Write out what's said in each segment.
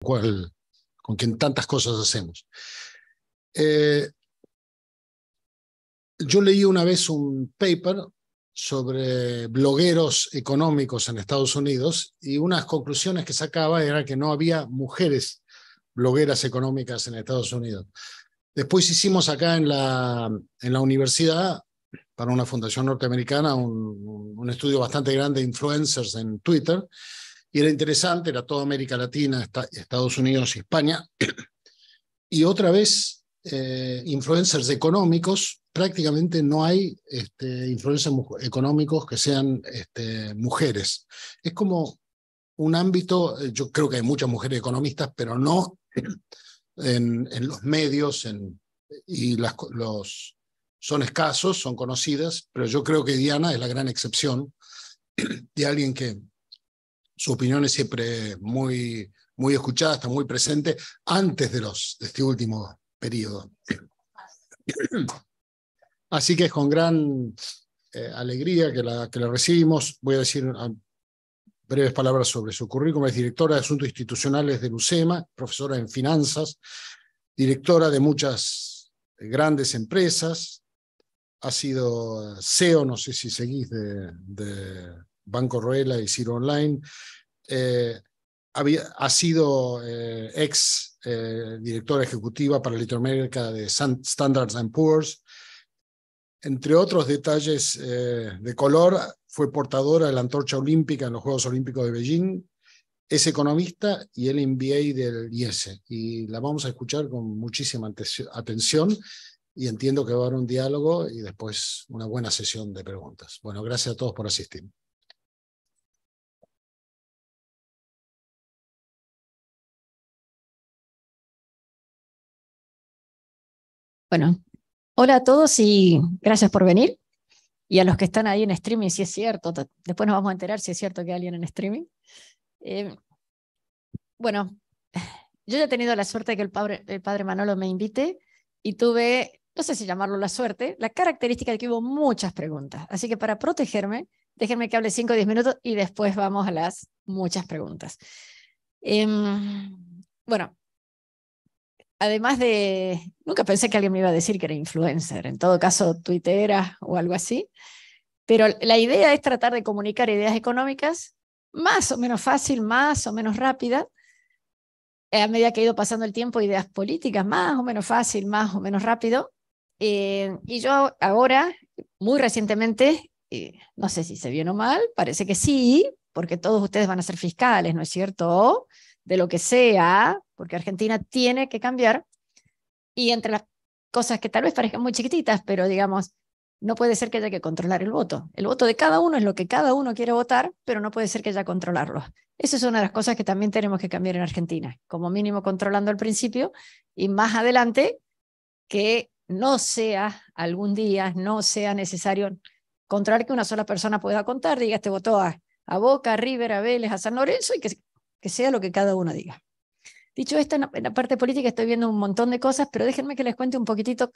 con quien tantas cosas hacemos. Yo leí una vez un paper sobre blogueros económicos en Estados Unidos y unas conclusiones que sacaba era que no había mujeres blogueras económicas en Estados Unidos. Después hicimos acá en la universidad, para una fundación norteamericana, un estudio bastante grande de influencers en Twitter, y era interesante, era toda América Latina, Estados Unidos y España, y otra vez influencers económicos, prácticamente no hay influencers económicos que sean mujeres. Es como un ámbito, yo creo que hay muchas mujeres economistas, pero no en los medios, y son escasos, son conocidas, pero yo creo que Diana es la gran excepción de alguien que su opinión es siempre muy, muy escuchada, está muy presente antes de este último periodo. Así que es con gran alegría que la recibimos. Voy a decir breves palabras sobre su currículum. Es directora de Asuntos Institucionales del UCEMA, profesora en Finanzas, directora de muchas grandes empresas, ha sido CEO, no sé si seguís, de Banco Roela y Ciro Online, ha sido ex directora ejecutiva para Latinoamérica de Standard & Poor's. Entre otros detalles de color, fue portadora de la antorcha olímpica en los Juegos Olímpicos de Beijing, es economista y el MBA del IESE. Y la vamos a escuchar con muchísima atención y entiendo que va a haber un diálogo y después una buena sesión de preguntas. Bueno, gracias a todos por asistir. Bueno, hola a todos y gracias por venir. Y a los que están ahí en streaming, si es cierto, después nos vamos a enterar si es cierto que hay alguien en streaming. Bueno, yo ya he tenido la suerte de que el padre Manolo me invite y tuve, no sé si llamarlo la suerte, la característica de que hubo muchas preguntas. Así que para protegerme, déjenme que hable 5 o 10 minutos y después vamos a las muchas preguntas. Bueno, además de, nunca pensé que alguien me iba a decir que era influencer, en todo caso tuitera o algo así, pero la idea es tratar de comunicar ideas económicas más o menos fácil, más o menos rápida, a medida que ha ido pasando el tiempo, ideas políticas más o menos fácil, más o menos rápido, y yo ahora, muy recientemente, no sé si se bien o mal, parece que sí, porque todos ustedes van a ser fiscales, ¿no es cierto?, de lo que sea, porque Argentina tiene que cambiar, y entre las cosas que tal vez parezcan muy chiquititas, pero digamos, no puede ser que haya que controlar el voto. El voto de cada uno es lo que cada uno quiere votar, pero no puede ser que haya que controlarlo. Esa es una de las cosas que también tenemos que cambiar en Argentina, como mínimo controlando al principio, y más adelante que no sea algún día, no sea necesario controlar que una sola persona pueda contar, diga, este votó a Boca, a River, a Vélez, a San Lorenzo, y que sea lo que cada uno diga. Dicho esto, en la parte política estoy viendo un montón de cosas, pero déjenme que les cuente un poquitito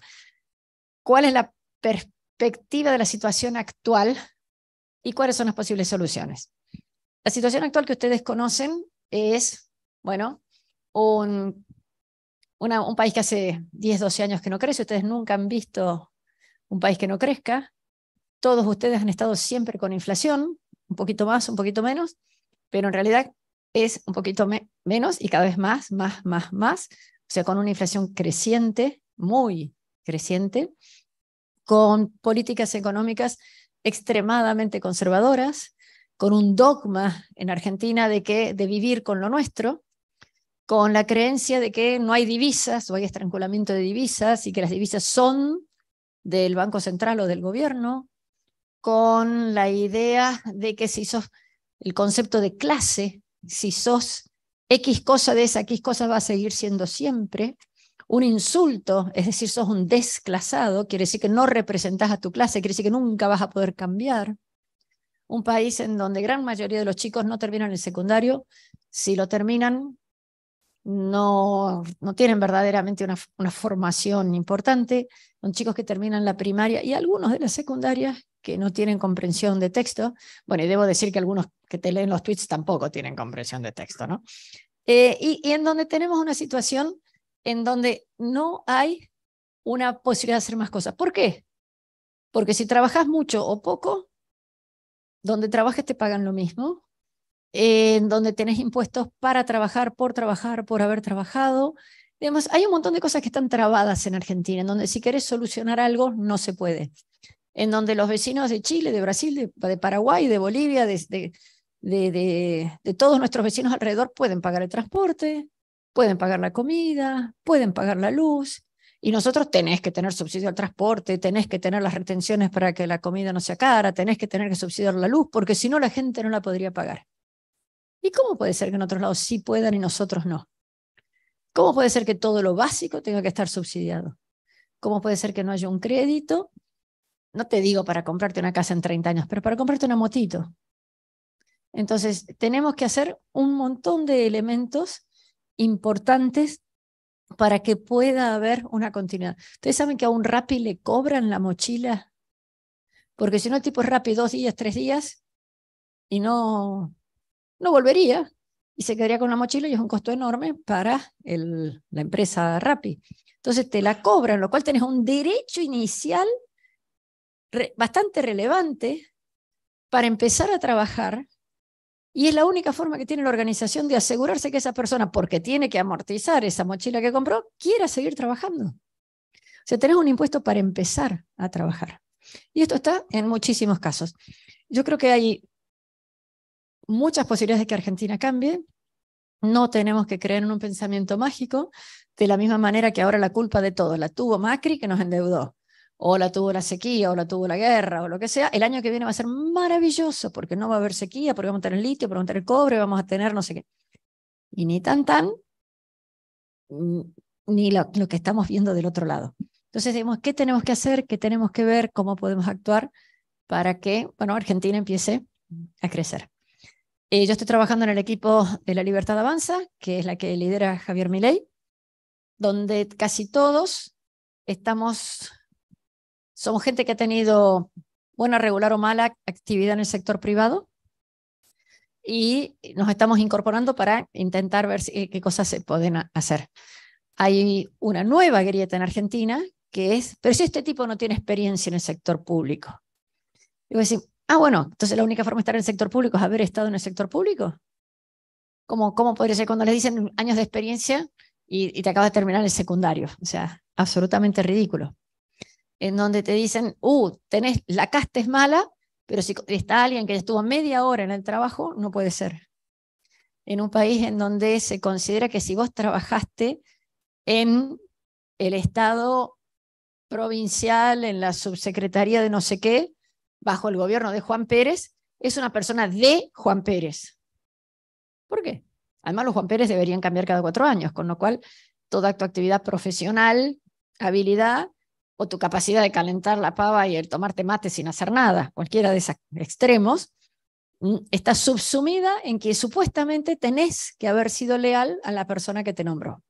cuál es la perspectiva de la situación actual y cuáles son las posibles soluciones. La situación actual que ustedes conocen es, bueno, un país que hace 10, 12 años que no crece. Ustedes nunca han visto un país que no crezca. Todos ustedes han estado siempre con inflación, un poquito más, un poquito menos, pero en realidad es un poquito menos y cada vez más, o sea, con una inflación creciente, muy creciente, con políticas económicas extremadamente conservadoras, con un dogma en Argentina de vivir con lo nuestro, con la creencia de que no hay divisas o hay estrangulamiento de divisas y que las divisas son del Banco Central o del gobierno, con la idea de que si sos el concepto de clase, si sos X cosa de esa, X cosa va a seguir siendo siempre. Un insulto, es decir, sos un desclasado, quiere decir que no representás a tu clase, quiere decir que nunca vas a poder cambiar. Un país en donde gran mayoría de los chicos no terminan el secundario, si lo terminan, no tienen verdaderamente una formación importante. Son chicos que terminan la primaria y algunos de la secundaria que no tienen comprensión de texto. Bueno, y debo decir que algunos que te leen los tweets tampoco tienen comprensión de texto, ¿no? y en donde tenemos una situación en donde no hay una posibilidad de hacer más cosas. ¿Por qué? Porque si trabajas mucho o poco, donde trabajes te pagan lo mismo, en donde tenés impuestos para trabajar, por haber trabajado. Digamos, hay un montón de cosas que están trabadas en Argentina, en donde si querés solucionar algo no se puede. En donde los vecinos de Chile, de Brasil, de Paraguay, de Bolivia, de todos nuestros vecinos alrededor pueden pagar el transporte, pueden pagar la comida, pueden pagar la luz, y nosotros tenés que tener subsidio al transporte, tenés que tener las retenciones para que la comida no sea cara, tenés que tener que subsidiar la luz, porque si no la gente no la podría pagar. ¿Y cómo puede ser que en otros lados sí puedan y nosotros no? ¿Cómo puede ser que todo lo básico tenga que estar subsidiado? ¿Cómo puede ser que no haya un crédito? No te digo para comprarte una casa en 30 años, pero para comprarte una motito. Entonces, tenemos que hacer un montón de elementos importantes para que pueda haber una continuidad. ¿Ustedes saben que a un Rappi le cobran la mochila? Porque si no, el tipo es Rappi 2 días, 3 días, y no volvería, y se quedaría con la mochila, y es un costo enorme para la empresa Rappi. Entonces te la cobran, lo cual tenés un derecho inicial bastante relevante para empezar a trabajar, y es la única forma que tiene la organización de asegurarse que esa persona, porque tiene que amortizar esa mochila que compró, quiera seguir trabajando. O sea, tenés un impuesto para empezar a trabajar. Y esto está en muchísimos casos. Yo creo que hay muchas posibilidades de que Argentina cambie. No tenemos que creer en un pensamiento mágico, de la misma manera que ahora la culpa de todo la tuvo Macri, que nos endeudó, o la tuvo la sequía, o la tuvo la guerra, o lo que sea. El año que viene va a ser maravilloso, porque no va a haber sequía, porque vamos a tener litio, porque vamos a tener cobre, vamos a tener no sé qué. Y ni tan, ni lo que estamos viendo del otro lado. Entonces, digamos, ¿qué tenemos que hacer? ¿Qué tenemos que ver? ¿Cómo podemos actuar para que, bueno, Argentina empiece a crecer? Yo estoy trabajando en el equipo de La Libertad Avanza, que es la que lidera Javier Milei, donde casi todos somos gente que ha tenido buena, regular o mala actividad en el sector privado, y nos estamos incorporando para intentar ver qué cosas se pueden hacer. Hay una nueva grieta en Argentina que es, pero si este tipo no tiene experiencia en el sector público. Y voy a decir, bueno, entonces la única forma de estar en el sector público es haber estado en el sector público. ¿Cómo podría ser cuando les dicen años de experiencia y te acabas de terminar el secundario? O sea, absolutamente ridículo. En donde te dicen, la casta es mala, pero si está alguien que estuvo media hora en el trabajo, no puede ser. En un país en donde se considera que si vos trabajaste en el Estado provincial, en la subsecretaría de no sé qué, bajo el gobierno de Juan Pérez, es una persona de Juan Pérez. ¿Por qué? Además, los Juan Pérez deberían cambiar cada 4 años, con lo cual toda tu actividad profesional, habilidad, o tu capacidad de calentar la pava y el tomarte mate sin hacer nada, cualquiera de esos extremos, está subsumida en que supuestamente tenés que haber sido leal a la persona que te nombró.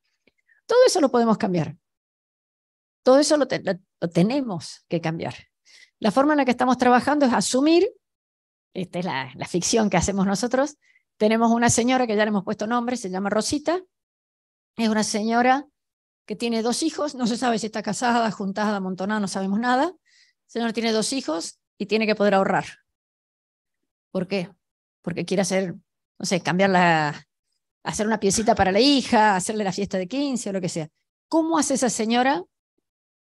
Todo eso lo podemos cambiar. Todo eso lo tenemos que cambiar. La forma en la que estamos trabajando es asumir, esta es la ficción que hacemos nosotros. Tenemos una señora que ya le hemos puesto nombre, se llama Rosita. Es una señora que tiene 2 hijos, no se sabe si está casada, juntada, amontonada, no sabemos nada. La señora tiene 2 hijos y tiene que poder ahorrar. ¿Por qué? Porque quiere hacer, no sé, hacer una piecita para la hija, hacerle la fiesta de 15 o lo que sea. ¿Cómo hace esa señora?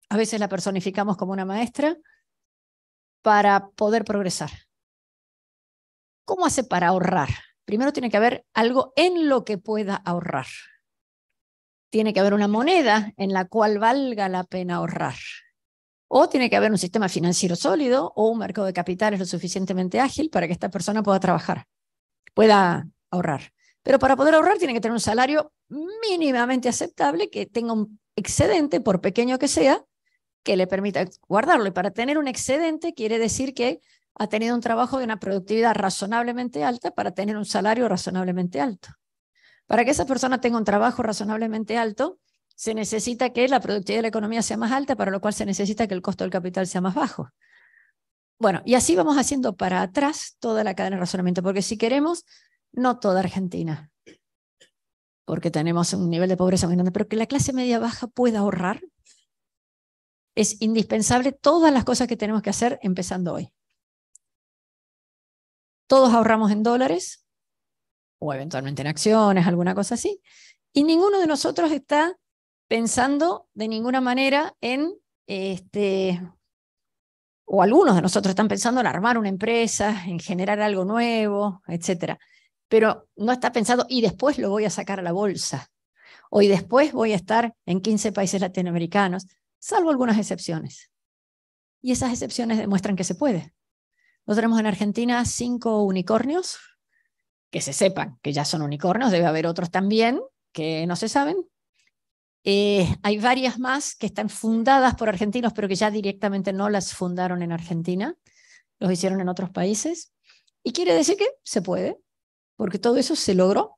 A veces la personificamos como una maestra para poder progresar. ¿Cómo hace para ahorrar? Primero tiene que haber algo en lo que pueda ahorrar. Tiene que haber una moneda en la cual valga la pena ahorrar. O tiene que haber un sistema financiero sólido o un mercado de capitales lo suficientemente ágil para que esta persona pueda trabajar, pueda ahorrar. Pero para poder ahorrar tiene que tener un salario mínimamente aceptable, que tenga un excedente, por pequeño que sea, que le permita guardarlo. Y para tener un excedente quiere decir que ha tenido un trabajo de una productividad razonablemente alta para tener un salario razonablemente alto. Para que esa persona tenga un trabajo razonablemente alto, se necesita que la productividad de la economía sea más alta, para lo cual se necesita que el costo del capital sea más bajo. Bueno, y así vamos haciendo para atrás toda la cadena de razonamiento, porque si queremos, no toda Argentina, porque tenemos un nivel de pobreza muy grande, pero que la clase media baja pueda ahorrar, es indispensable todas las cosas que tenemos que hacer empezando hoy. Todos ahorramos en dólares, o eventualmente en acciones, alguna cosa así, y ninguno de nosotros está pensando de ninguna manera en, o algunos de nosotros están pensando en armar una empresa, en generar algo nuevo, etc. Pero no está pensando, y después lo voy a sacar a la bolsa, o y después voy a estar en 15 países latinoamericanos, salvo algunas excepciones. Y esas excepciones demuestran que se puede. Nosotros tenemos en Argentina 5 unicornios, que se sepan que ya son unicornios, debe haber otros también que no se saben. Hay varias más que están fundadas por argentinos, pero que ya directamente no las fundaron en Argentina, los hicieron en otros países. Y quiere decir que se puede, porque todo eso se logró.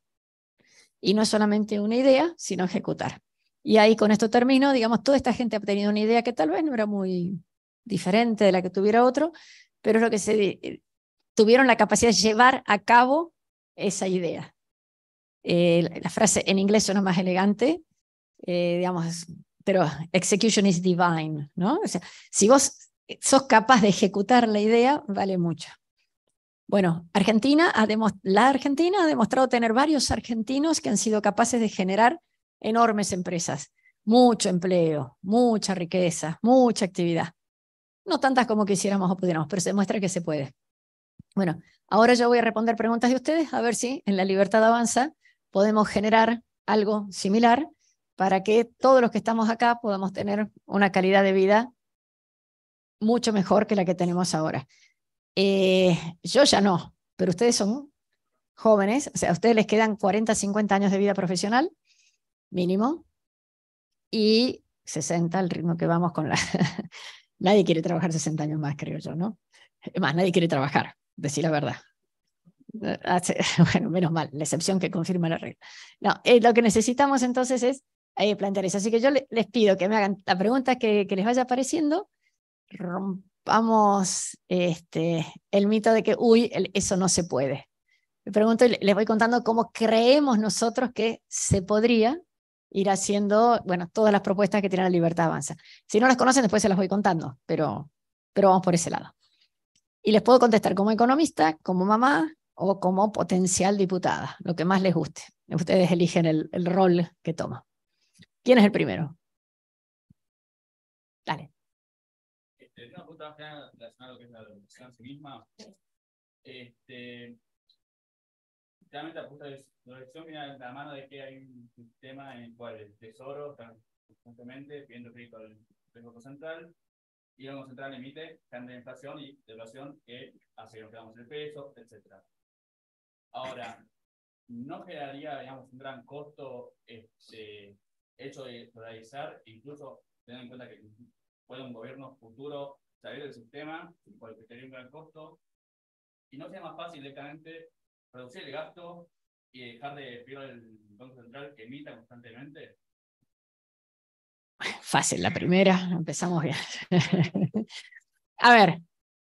Y no es solamente una idea, sino ejecutar. Y ahí con esto termino, digamos, toda esta gente ha tenido una idea que tal vez no era muy diferente de la que tuviera otro, pero es lo que tuvieron la capacidad de llevar a cabo esa idea. La frase en inglés suena más elegante, digamos, pero execution is divine, ¿no? O sea, si vos sos capaz de ejecutar la idea, vale mucho. Bueno, la Argentina ha demostrado tener varios argentinos que han sido capaces de generar enormes empresas, mucho empleo, mucha riqueza, mucha actividad. No tantas como quisiéramos o pudiéramos, pero se demuestra que se puede. Bueno, ahora yo voy a responder preguntas de ustedes, a ver si en La Libertad Avanza podemos generar algo similar para que todos los que estamos acá podamos tener una calidad de vida mucho mejor que la que tenemos ahora. Yo ya no, pero ustedes son jóvenes, o sea, a ustedes les quedan 40, 50 años de vida profesional, mínimo, y 60 al ritmo que vamos con la... Nadie quiere trabajar 60 años más, creo yo, ¿no? Es más, nadie quiere trabajar, decir la verdad. Bueno, menos mal, la excepción que confirma la regla. No, lo que necesitamos entonces es plantear eso. Así que yo les pido que me hagan la pregunta que les vaya apareciendo. Rompamos el mito de que, eso no se puede. Me pregunto y les voy contando cómo creemos nosotros que se podría ir haciendo, bueno, todas las propuestas que tiene La Libertad Avanza. Si no las conocen, después se las voy contando, pero vamos por ese lado. Y les puedo contestar como economista, como mamá o como potencial diputada, lo que más les guste. Ustedes eligen el rol que toman. ¿Quién es el primero? Dale. Una pregunta relacionada a lo que es la organización en sí misma. Realmente la organización viene de la mano de que hay un sistema en el cual el Tesoro está constantemente pidiendo crédito al Banco Central, y el Banco Central emite cantidad de inflación y devaluación que hace que nos quedamos en el peso, etc. Ahora, ¿no generaría, digamos, un gran costo hecho de dolarizar, incluso teniendo en cuenta que puede un gobierno futuro salir del sistema, por que tendría un gran costo, y no sea más fácil directamente reducir el gasto y dejar de pedir al Banco Central que emita constantemente? Fácil, la primera, empezamos bien. A ver,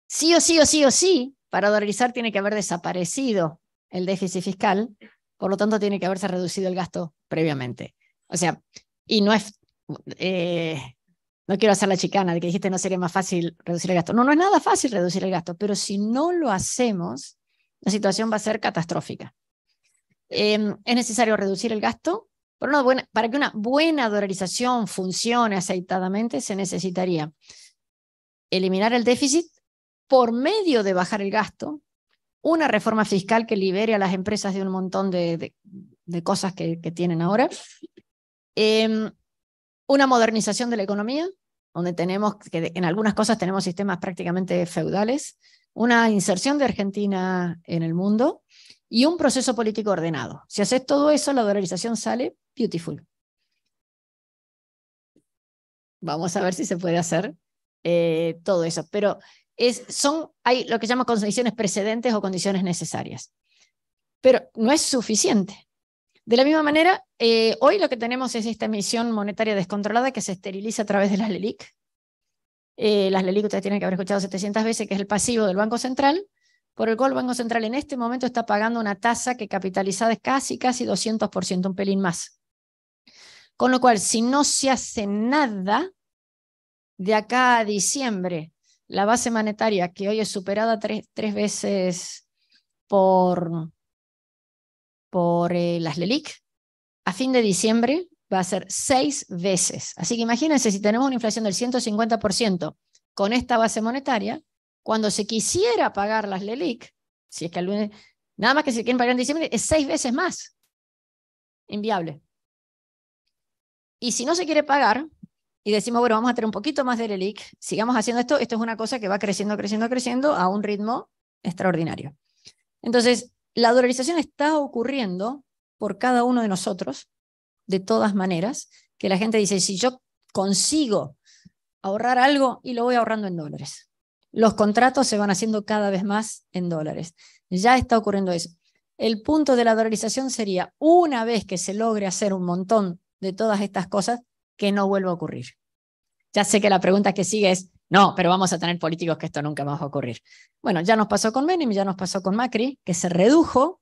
sí o sí, para dolarizar tiene que haber desaparecido el déficit fiscal, por lo tanto tiene que haberse reducido el gasto previamente. O sea, y no es... no quiero hacer la chicana de que dijiste no sería más fácil reducir el gasto. No, no es nada fácil reducir el gasto, pero si no lo hacemos, la situación va a ser catastrófica. Es necesario reducir el gasto. Para que una buena dolarización funcione aceitadamente, se necesitaría eliminar el déficit por medio de bajar el gasto, una reforma fiscal que libere a las empresas de un montón de cosas que tienen ahora, una modernización de la economía, donde tenemos que en algunas cosas tenemos sistemas prácticamente feudales, una inserción de Argentina en el mundo y un proceso político ordenado. Si haces todo eso, la dolarización sale beautiful. Vamos a ver si se puede hacer todo eso. Pero hay lo que llaman condiciones precedentes o condiciones necesarias. Pero no es suficiente. De la misma manera, hoy lo que tenemos es esta emisión monetaria descontrolada que se esteriliza a través de las LELIQ. Las LELIQ ustedes tienen que haber escuchado 700 veces, que es el pasivo del Banco Central, por el cual el Banco Central en este momento está pagando una tasa que capitalizada es casi 200%, un pelín más. Con lo cual, si no se hace nada, de acá a diciembre, la base monetaria, que hoy es superada tres veces por las LELIQ, a fin de diciembre va a ser 6 veces. Así que imagínense, si tenemos una inflación del 150% con esta base monetaria, cuando se quisiera pagar las LELIQ, si es que al lunes, nada más que se quieren pagar en diciembre, es 6 veces más. Inviable. Y si no se quiere pagar, y decimos, bueno, vamos a tener un poquito más de LELIQ, sigamos haciendo esto, esto es una cosa que va creciendo, creciendo, creciendo a un ritmo extraordinario. Entonces, la dolarización está ocurriendo por cada uno de nosotros, de todas maneras, que la gente dice, si yo consigo ahorrar algo, y lo voy ahorrando en dólares. Los contratos se van haciendo cada vez más en dólares. Ya está ocurriendo eso. El punto de la dolarización sería, una vez que se logre hacer un montón de todas estas cosas, que no vuelva a ocurrir. Ya sé que la pregunta que sigue es, no, pero vamos a tener políticos que esto nunca más va a ocurrir. Bueno, ya nos pasó con Menem, ya nos pasó con Macri, que se redujo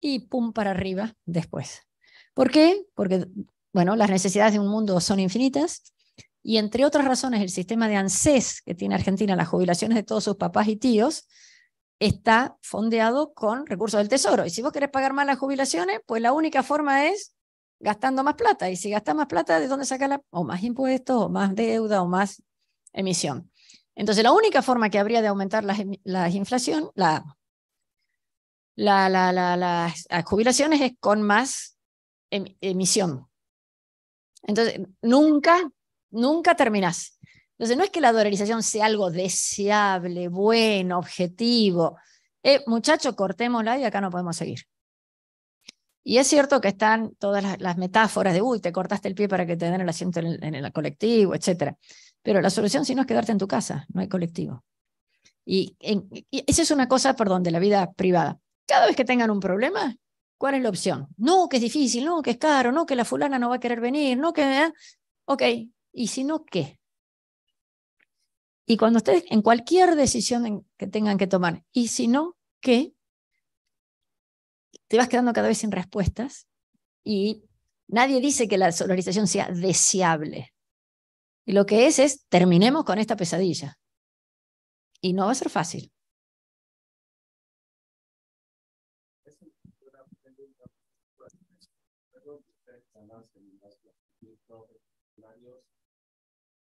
y pum para arriba después. ¿Por qué? Porque, bueno, las necesidades de un mundo son infinitas y entre otras razones el sistema de ANSES que tiene Argentina, las jubilaciones de todos sus papás y tíos, está fondeado con recursos del Tesoro. Y si vos querés pagar más las jubilaciones, pues la única forma es gastando más plata. Y si gastás más plata, ¿de dónde sacar o más impuestos, o más deuda, o más emisión? Entonces, la única forma que habría de aumentar la inflación, las jubilaciones es con más emisión. Entonces, nunca terminás. Entonces, no es que la dolarización sea algo deseable, bueno, objetivo. Muchachos, cortémosla y acá no podemos seguir. Y es cierto que están todas las metáforas de, uy, te cortaste el pie para que te den el asiento en el colectivo, etc. Pero la solución, si no, es quedarte en tu casa, no hay colectivo. Y esa es una cosa, perdón, de la vida privada. Cada vez que tengan un problema, ¿cuál es la opción? No, que es difícil, no, que es caro, no, que la fulana no va a querer venir, no, que... Ok, ¿y si no, qué? Y cuando ustedes, en cualquier decisión que tengan que tomar, ¿y si no, qué? Te vas quedando cada vez sin respuestas y nadie dice que la dolarización sea deseable. Y lo que es terminemos con esta pesadilla. Y no va a ser fácil.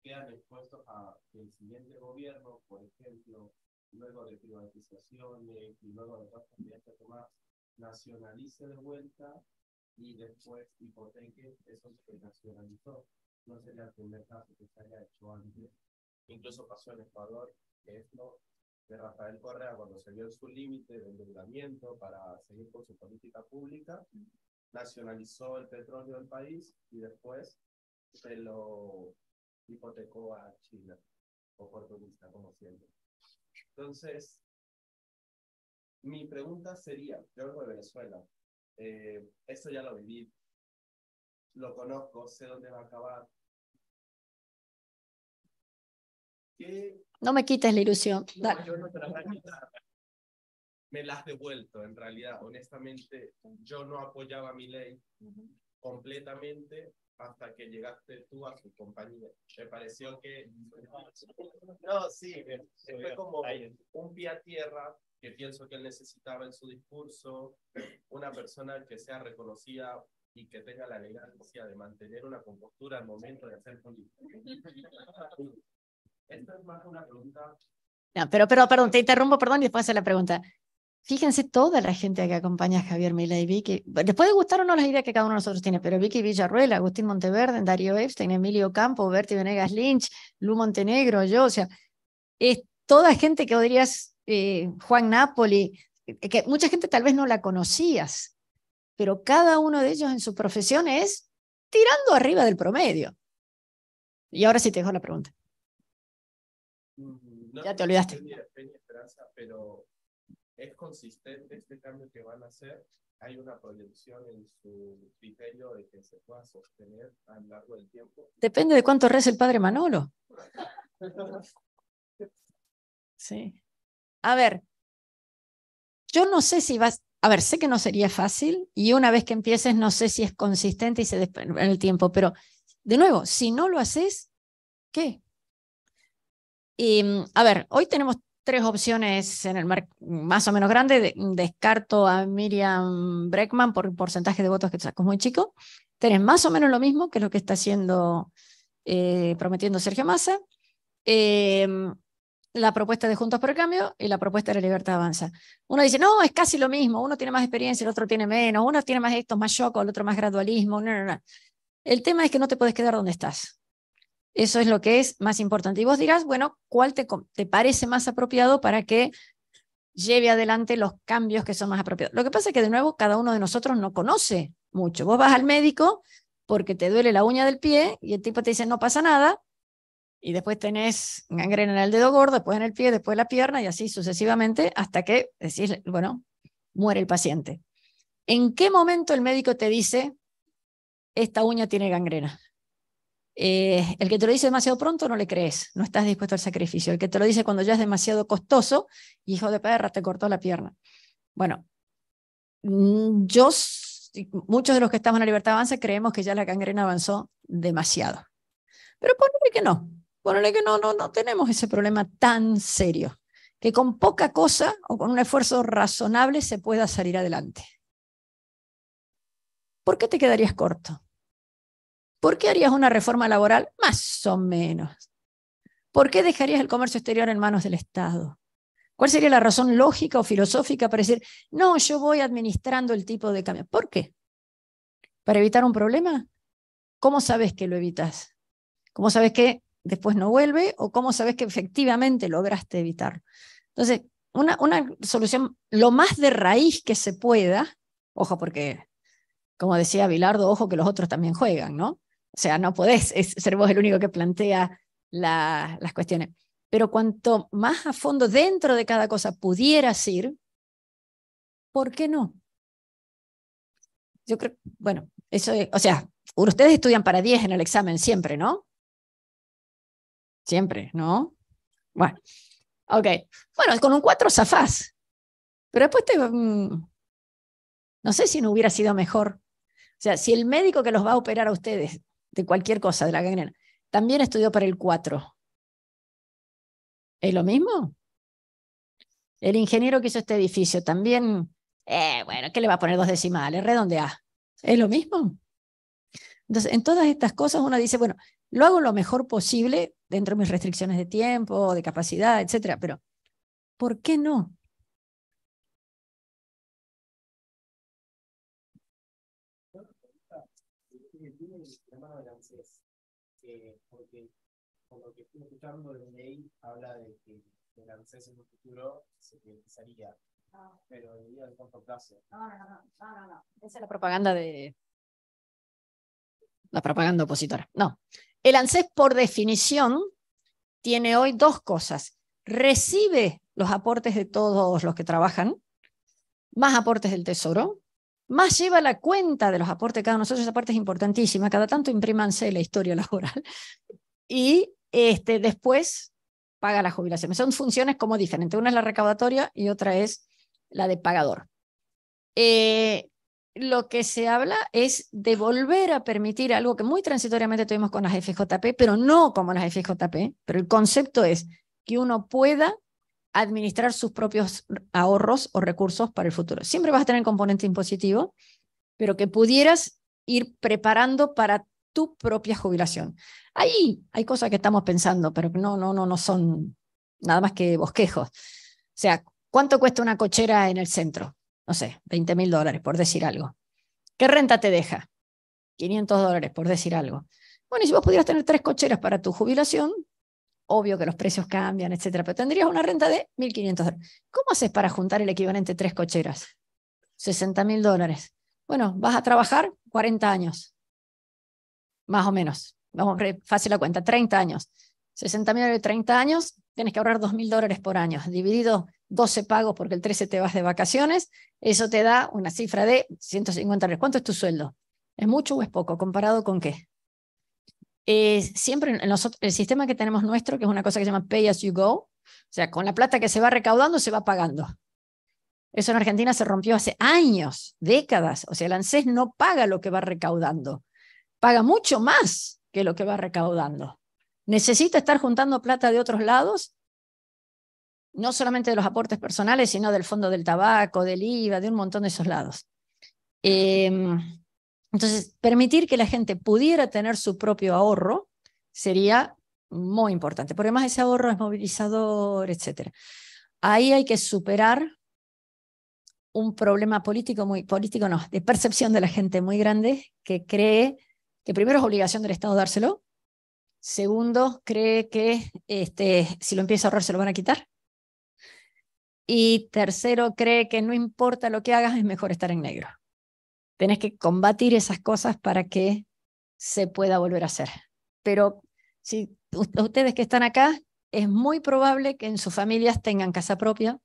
Quedan expuestos a que el siguiente gobierno, por ejemplo, luego de privatizaciones y luego de otras medidas que tomar, nacionalice de vuelta y después hipoteque eso que nacionalizó. No sería el primer caso que se haya hecho antes. Incluso pasó en Ecuador, que es lo de Rafael Correa cuando se vio en su límite de endeudamiento para seguir con su política pública, nacionalizó el petróleo del país y después se lo hipotecó a China, oportunista como siempre. Entonces, mi pregunta sería, yo vengo de Venezuela, esto ya lo viví, lo conozco, sé dónde va a acabar. No me quites la ilusión. No, yo no te la voy a quitar. Me la has devuelto, en realidad, honestamente, yo no apoyaba a Milei completamente hasta que llegaste tú a su compañía. Me pareció que... No, sí, fue como un pie a tierra que pienso que él necesitaba en su discurso, una persona que sea reconocida y que tenga la elegancia de mantener una compostura al momento de hacer política. Esta es más una pregunta... No, pero perdón, te interrumpo, perdón, y después hacer la pregunta. Fíjense toda la gente que acompaña a Javier Milei, Vicky. Les puede gustar o no las ideas que cada uno de nosotros tiene, pero Vicky Villarruel, Agustín Monteverde, Darío Epstein, Emilio Campo, Berti Venegas Lynch, Lu Montenegro, yo, o sea, es toda gente que dirías, Juan Napoli, que mucha gente tal vez no la conocías, pero cada uno de ellos en su profesión es tirando arriba del promedio. Y ahora sí te dejo la pregunta. No, ya te olvidaste. Esperanza, pero ¿es consistente este cambio que van a hacer? ¿Hay una proyección en su criterio de que se pueda sostener a lo largo del tiempo? Depende de cuánto reza el padre Manolo. Sí. A ver, yo no sé si vas, a ver, sé que no sería fácil y una vez que empieces no sé si es consistente y en el tiempo, pero de nuevo, si no lo haces, ¿qué? Y, a ver, hoy tenemos 3 opciones en el más o menos grande. Descarto a Miriam Bregman por el porcentaje de votos que sacó muy chico. Tenés más o menos lo mismo que lo que está haciendo, prometiendo Sergio Massa. La propuesta de Juntos por el Cambio y la propuesta de La Libertad Avanza. Uno dice, no, es casi lo mismo, uno tiene más experiencia, el otro tiene menos, uno tiene más esto, más shock, el otro más gradualismo. No. El tema es que no te puedes quedar donde estás. Eso es lo que es más importante. Y vos dirás, bueno, ¿cuál te parece más apropiado para que lleve adelante los cambios que son más apropiados? Lo que pasa es que, de nuevo, cada uno de nosotros no conoce mucho. Vos vas al médico porque te duele la uña del pie y el tipo te dice, no pasa nada, y después tenés gangrena en el dedo gordo, después en el pie, después en la pierna, y así sucesivamente, hasta que decís, bueno, muere el paciente. ¿En qué momento el médico te dice, esta uña tiene gangrena? El que te lo dice demasiado pronto no le crees, no estás dispuesto al sacrificio. El que te lo dice cuando ya es demasiado costoso, hijo de perra, te cortó la pierna. Bueno, muchos de los que estamos en La Libertad Avanza creemos que ya la gangrena avanzó demasiado. Pero ponele que no tenemos ese problema tan serio, que con poca cosa o con un esfuerzo razonable se pueda salir adelante. ¿Por qué te quedarías corto? ¿Por qué harías una reforma laboral? Más o menos. ¿Por qué dejarías el comercio exterior en manos del Estado? ¿Cuál sería la razón lógica o filosófica para decir, no, yo voy administrando el tipo de cambio? ¿Por qué? ¿Para evitar un problema? ¿Cómo sabes que lo evitas? ¿Cómo sabes que después no vuelve? ¿O cómo sabes que efectivamente lograste evitarlo? Entonces, una solución lo más de raíz que se pueda, ojo, porque, como decía Bilardo, ojo que los otros también juegan, ¿no? O sea, no podés ser vos el único que plantea las cuestiones. Pero cuanto más a fondo dentro de cada cosa pudieras ir, ¿por qué no? Yo creo, bueno, eso es, o sea, ustedes estudian para 10 en el examen siempre, ¿no? Siempre, ¿no? Bueno, ok. Bueno, con un 4 zafás. Pero después no sé si no hubiera sido mejor. O sea, si el médico que los va a operar a ustedes de cualquier cosa, de la gangrena, también estudió para el 4, ¿es lo mismo? El ingeniero que hizo este edificio también, bueno, ¿qué le va a poner 2 decimales? Redondea. ¿Es lo mismo? Entonces, en todas estas cosas uno dice, bueno, lo hago lo mejor posible dentro de mis restricciones de tiempo, de capacidad, etcétera, pero ¿por qué no? Porque por lo que estoy escuchando de ley habla de que el ANSES en un futuro se utilizaría, pero diría en corto plazo. No. Esa es la propaganda opositora. No. El ANSES, por definición, tiene hoy 2 cosas. Recibe los aportes de todos los que trabajan, más aportes del Tesoro, más lleva la cuenta de los aportes de cada uno de nosotros. Esa parte es importantísima. Cada tanto imprímanse la historia laboral. Y después paga la jubilación. Son funciones como diferentes. Una es la recaudatoria y otra es la de pagador. Lo que se habla es de volver a permitir algo que muy transitoriamente tuvimos con las FJP, pero no como las FJP, pero el concepto es que uno pueda administrar sus propios ahorros o recursos para el futuro. Siempre vas a tener el componente impositivo, pero que pudieras ir preparando para tu propia jubilación. Ahí hay cosas que estamos pensando, pero no son nada más que bosquejos. O sea, ¿cuánto cuesta una cochera en el centro? No sé, $20.000, por decir algo. ¿Qué renta te deja? $500, por decir algo. Bueno, y si vos pudieras tener 3 cocheras para tu jubilación, obvio que los precios cambian, etcétera, pero tendrías una renta de $1.500. ¿Cómo haces para juntar el equivalente 3 cocheras? $60.000. Bueno, vas a trabajar 40 años, más o menos. Vamos a ver, fácil la cuenta, 30 años. $60.000 de 30 años, tienes que ahorrar $2.000 por año, dividido 12 pagos porque el 13 te vas de vacaciones, eso te da una cifra de $150. ¿Cuánto es tu sueldo? ¿Es mucho o es poco? ¿Comparado con qué? Siempre el sistema que tenemos nuestro, que es una cosa que se llama pay as you go, o sea, con la plata que se va recaudando se va pagando. Eso en Argentina se rompió hace años, décadas. O sea, el ANSES no paga lo que va recaudando, paga mucho más que lo que va recaudando. Necesita estar juntando plata de otros lados, no solamente de los aportes personales, sino del fondo del tabaco, del IVA, de un montón de esos lados. Entonces, permitir que la gente pudiera tener su propio ahorro sería muy importante, porque además ese ahorro es movilizador, etc. Ahí hay que superar un problema político, de percepción de la gente muy grande, que cree que primero es obligación del Estado dárselo, segundo, cree que si lo empieza a ahorrar se lo van a quitar, y tercero, cree que no importa lo que hagas, es mejor estar en negro. Tenés que combatir esas cosas para que se pueda volver a hacer. Pero si ustedes que están acá, es muy probable que en sus familias tengan casa propia,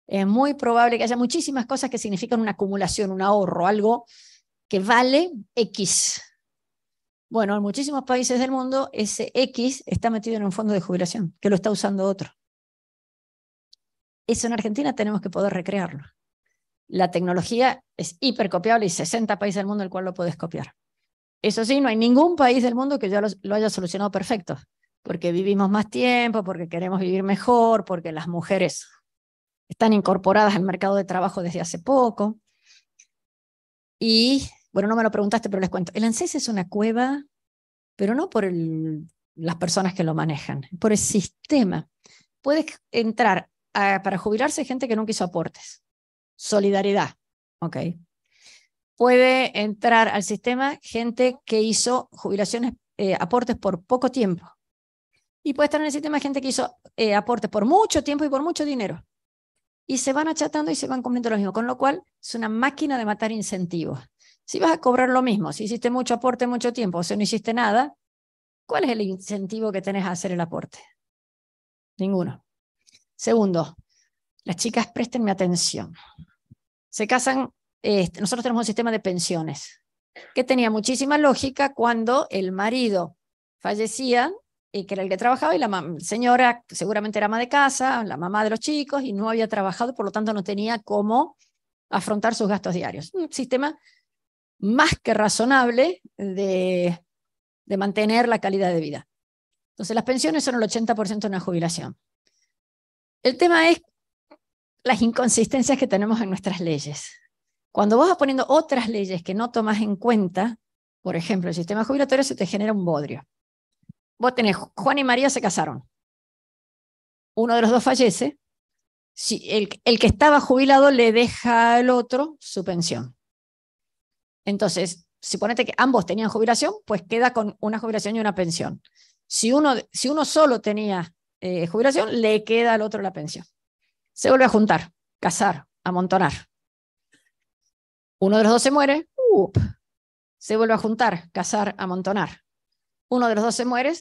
es muy probable que haya muchísimas cosas que significan una acumulación, un ahorro, algo que vale X. Bueno, en muchísimos países del mundo ese X está metido en un fondo de jubilación, que lo está usando otro. Eso en Argentina tenemos que poder recrearlo. La tecnología es hipercopiable y 60 países del mundo en el cual lo puedes copiar. Eso sí, no hay ningún país del mundo que ya lo haya solucionado perfecto, porque vivimos más tiempo, porque queremos vivir mejor, porque las mujeres están incorporadas al mercado de trabajo desde hace poco. Y, bueno, no me lo preguntaste, pero les cuento. El ANSES es una cueva, pero no por las personas que lo manejan, por el sistema. Puedes entrar para jubilarse gente que nunca hizo aportes. Solidaridad, ok. Puede entrar al sistema gente que hizo jubilaciones, aportes por poco tiempo. Y puede estar en el sistema gente que hizo aportes por mucho tiempo y por mucho dinero. Y se van achatando y se van cumpliendo lo mismo, con lo cual es una máquina de matar incentivos. Si vas a cobrar lo mismo, si hiciste mucho aporte mucho tiempo, o si no hiciste nada, ¿cuál es el incentivo que tenés a hacer el aporte? Ninguno. Segundo, las chicas, préstenme atención. Se casan, nosotros tenemos un sistema de pensiones que tenía muchísima lógica cuando el marido fallecía, que era el que trabajaba, y la señora seguramente era ama de casa, la mamá de los chicos, y no había trabajado, por lo tanto no tenía cómo afrontar sus gastos diarios. Un sistema más que razonable de mantener la calidad de vida. Entonces las pensiones son el 80% de una jubilación. El tema es las inconsistencias que tenemos en nuestras leyes. Cuando vos vas poniendo otras leyes que no tomas en cuenta, por ejemplo, el sistema jubilatorio, se te genera un bodrio. Vos tenés, Juan y María se casaron. Uno de los dos fallece. Si el que estaba jubilado le deja al otro su pensión. Entonces, si ponete que ambos tenían jubilación, pues queda con una jubilación y una pensión. Si uno solo tenía jubilación, le queda al otro la pensión. Se vuelve a juntar, casar, amontonar. Uno de los dos se muere, se vuelve a juntar, casar, amontonar. Uno de los dos se muere,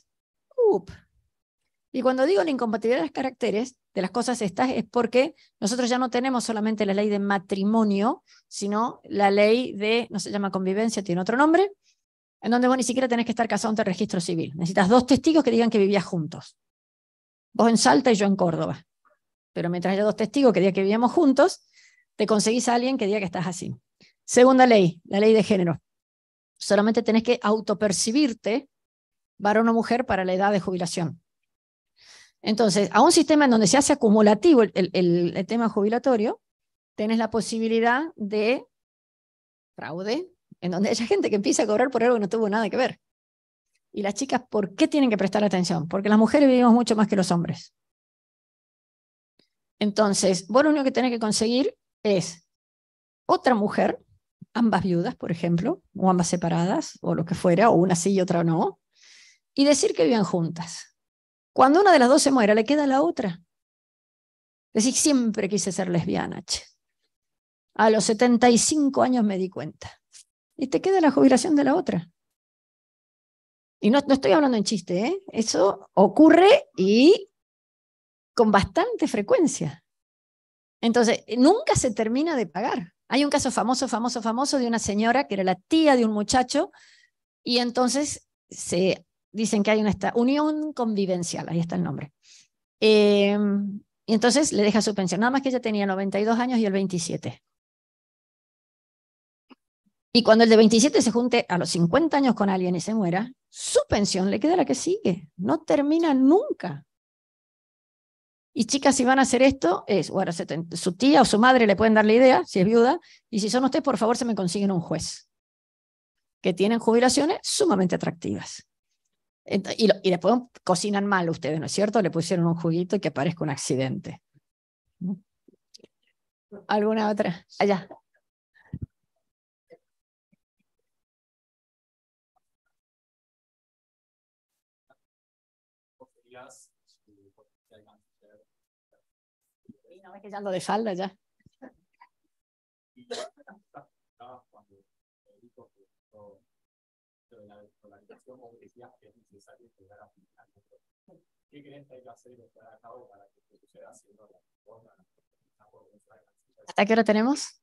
Y cuando digo la incompatibilidad de los caracteres de las cosas estas, es porque nosotros ya no tenemos solamente la ley de matrimonio, sino la ley de, no se llama convivencia, tiene otro nombre, en donde vos ni siquiera tenés que estar casado ante el registro civil. Necesitas 2 testigos que digan que vivías juntos. Vos en Salta y yo en Córdoba. Pero mientras haya 2 testigos que digan que vivíamos juntos, te conseguís a alguien que diga que estás así. Segunda ley, la ley de género. Solamente tenés que autopercibirte varón o mujer para la edad de jubilación. Entonces, a un sistema en donde se hace acumulativo el tema jubilatorio, tenés la posibilidad de fraude, en donde haya gente que empieza a cobrar por algo que no tuvo nada que ver. Y las chicas, ¿por qué tienen que prestar atención? Porque las mujeres vivimos mucho más que los hombres. Entonces, vos lo único que tenés que conseguir es otra mujer, ambas viudas, por ejemplo, o ambas separadas, o lo que fuera, o una sí y otra no, y decir que viven juntas. Cuando una de las dos se muera, le queda la otra. Decir, siempre quise ser lesbiana, che. A los 75 años me di cuenta. Y te queda la jubilación de la otra. Y no estoy hablando en chiste, ¿eh? Eso ocurre y con bastante frecuencia. Entonces, nunca se termina de pagar. Hay un caso famoso de una señora que era la tía de un muchacho, y entonces dicen que hay una unión convivencial, ahí está el nombre. y entonces le deja su pensión. Nada más que ella tenía 92 años y él 27. Y cuando el de 27 se junte a los 50 años con alguien y se muera, su pensión le queda la que sigue. No termina nunca. Y chicas, si van a hacer esto, bueno, su tía o su madre le pueden dar la idea, si es viuda, y si son ustedes, por favor, se me consiguen un juez, que tienen jubilaciones sumamente atractivas. Y después cocinan mal ustedes, ¿no es cierto? Le pusieron un juguito y que parezca un accidente. ¿Alguna otra? Allá. Y no ves que ya ando de falda ya. ¿Qué creen que hay que hacer para cabo para que suceda haciendo la reforma? ¿Hasta qué hora tenemos?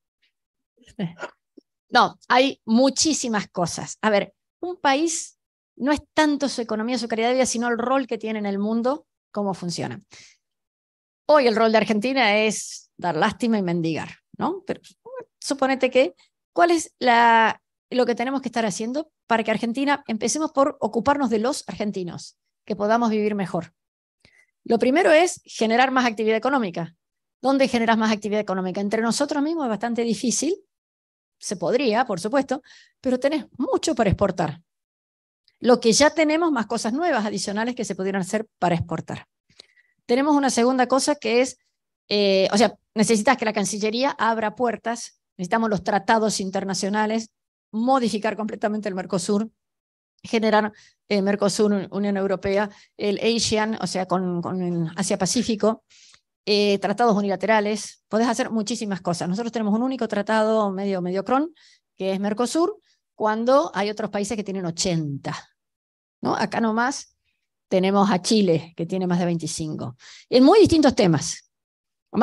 No, hay muchísimas cosas. A ver, un país no es tanto su economía, su calidad de vida, sino el rol que tiene en el mundo, cómo funciona. Hoy el rol de Argentina es dar lástima y mendigar, ¿no? Pero suponete que, ¿cuál es lo que tenemos que estar haciendo para que Argentina, empecemos por ocuparnos de los argentinos, que podamos vivir mejor? Lo primero es generar más actividad económica. ¿Dónde generas más actividad económica? Entre nosotros mismos es bastante difícil, se podría, por supuesto, pero tenés mucho para exportar. Lo que ya tenemos, más cosas nuevas, adicionales que se pudieran hacer para exportar. Tenemos una segunda cosa que es, necesitas que la Cancillería abra puertas, necesitamos los tratados internacionales, modificar completamente el Mercosur, generar Mercosur, Unión Europea, el ASEAN, o sea, con el Asia-Pacífico, tratados unilaterales, podés hacer muchísimas cosas. Nosotros tenemos un único tratado mediocrón, que es Mercosur, cuando hay otros países que tienen 80. ¿No? Acá nomás tenemos a Chile, que tiene más de 25. En muy distintos temas.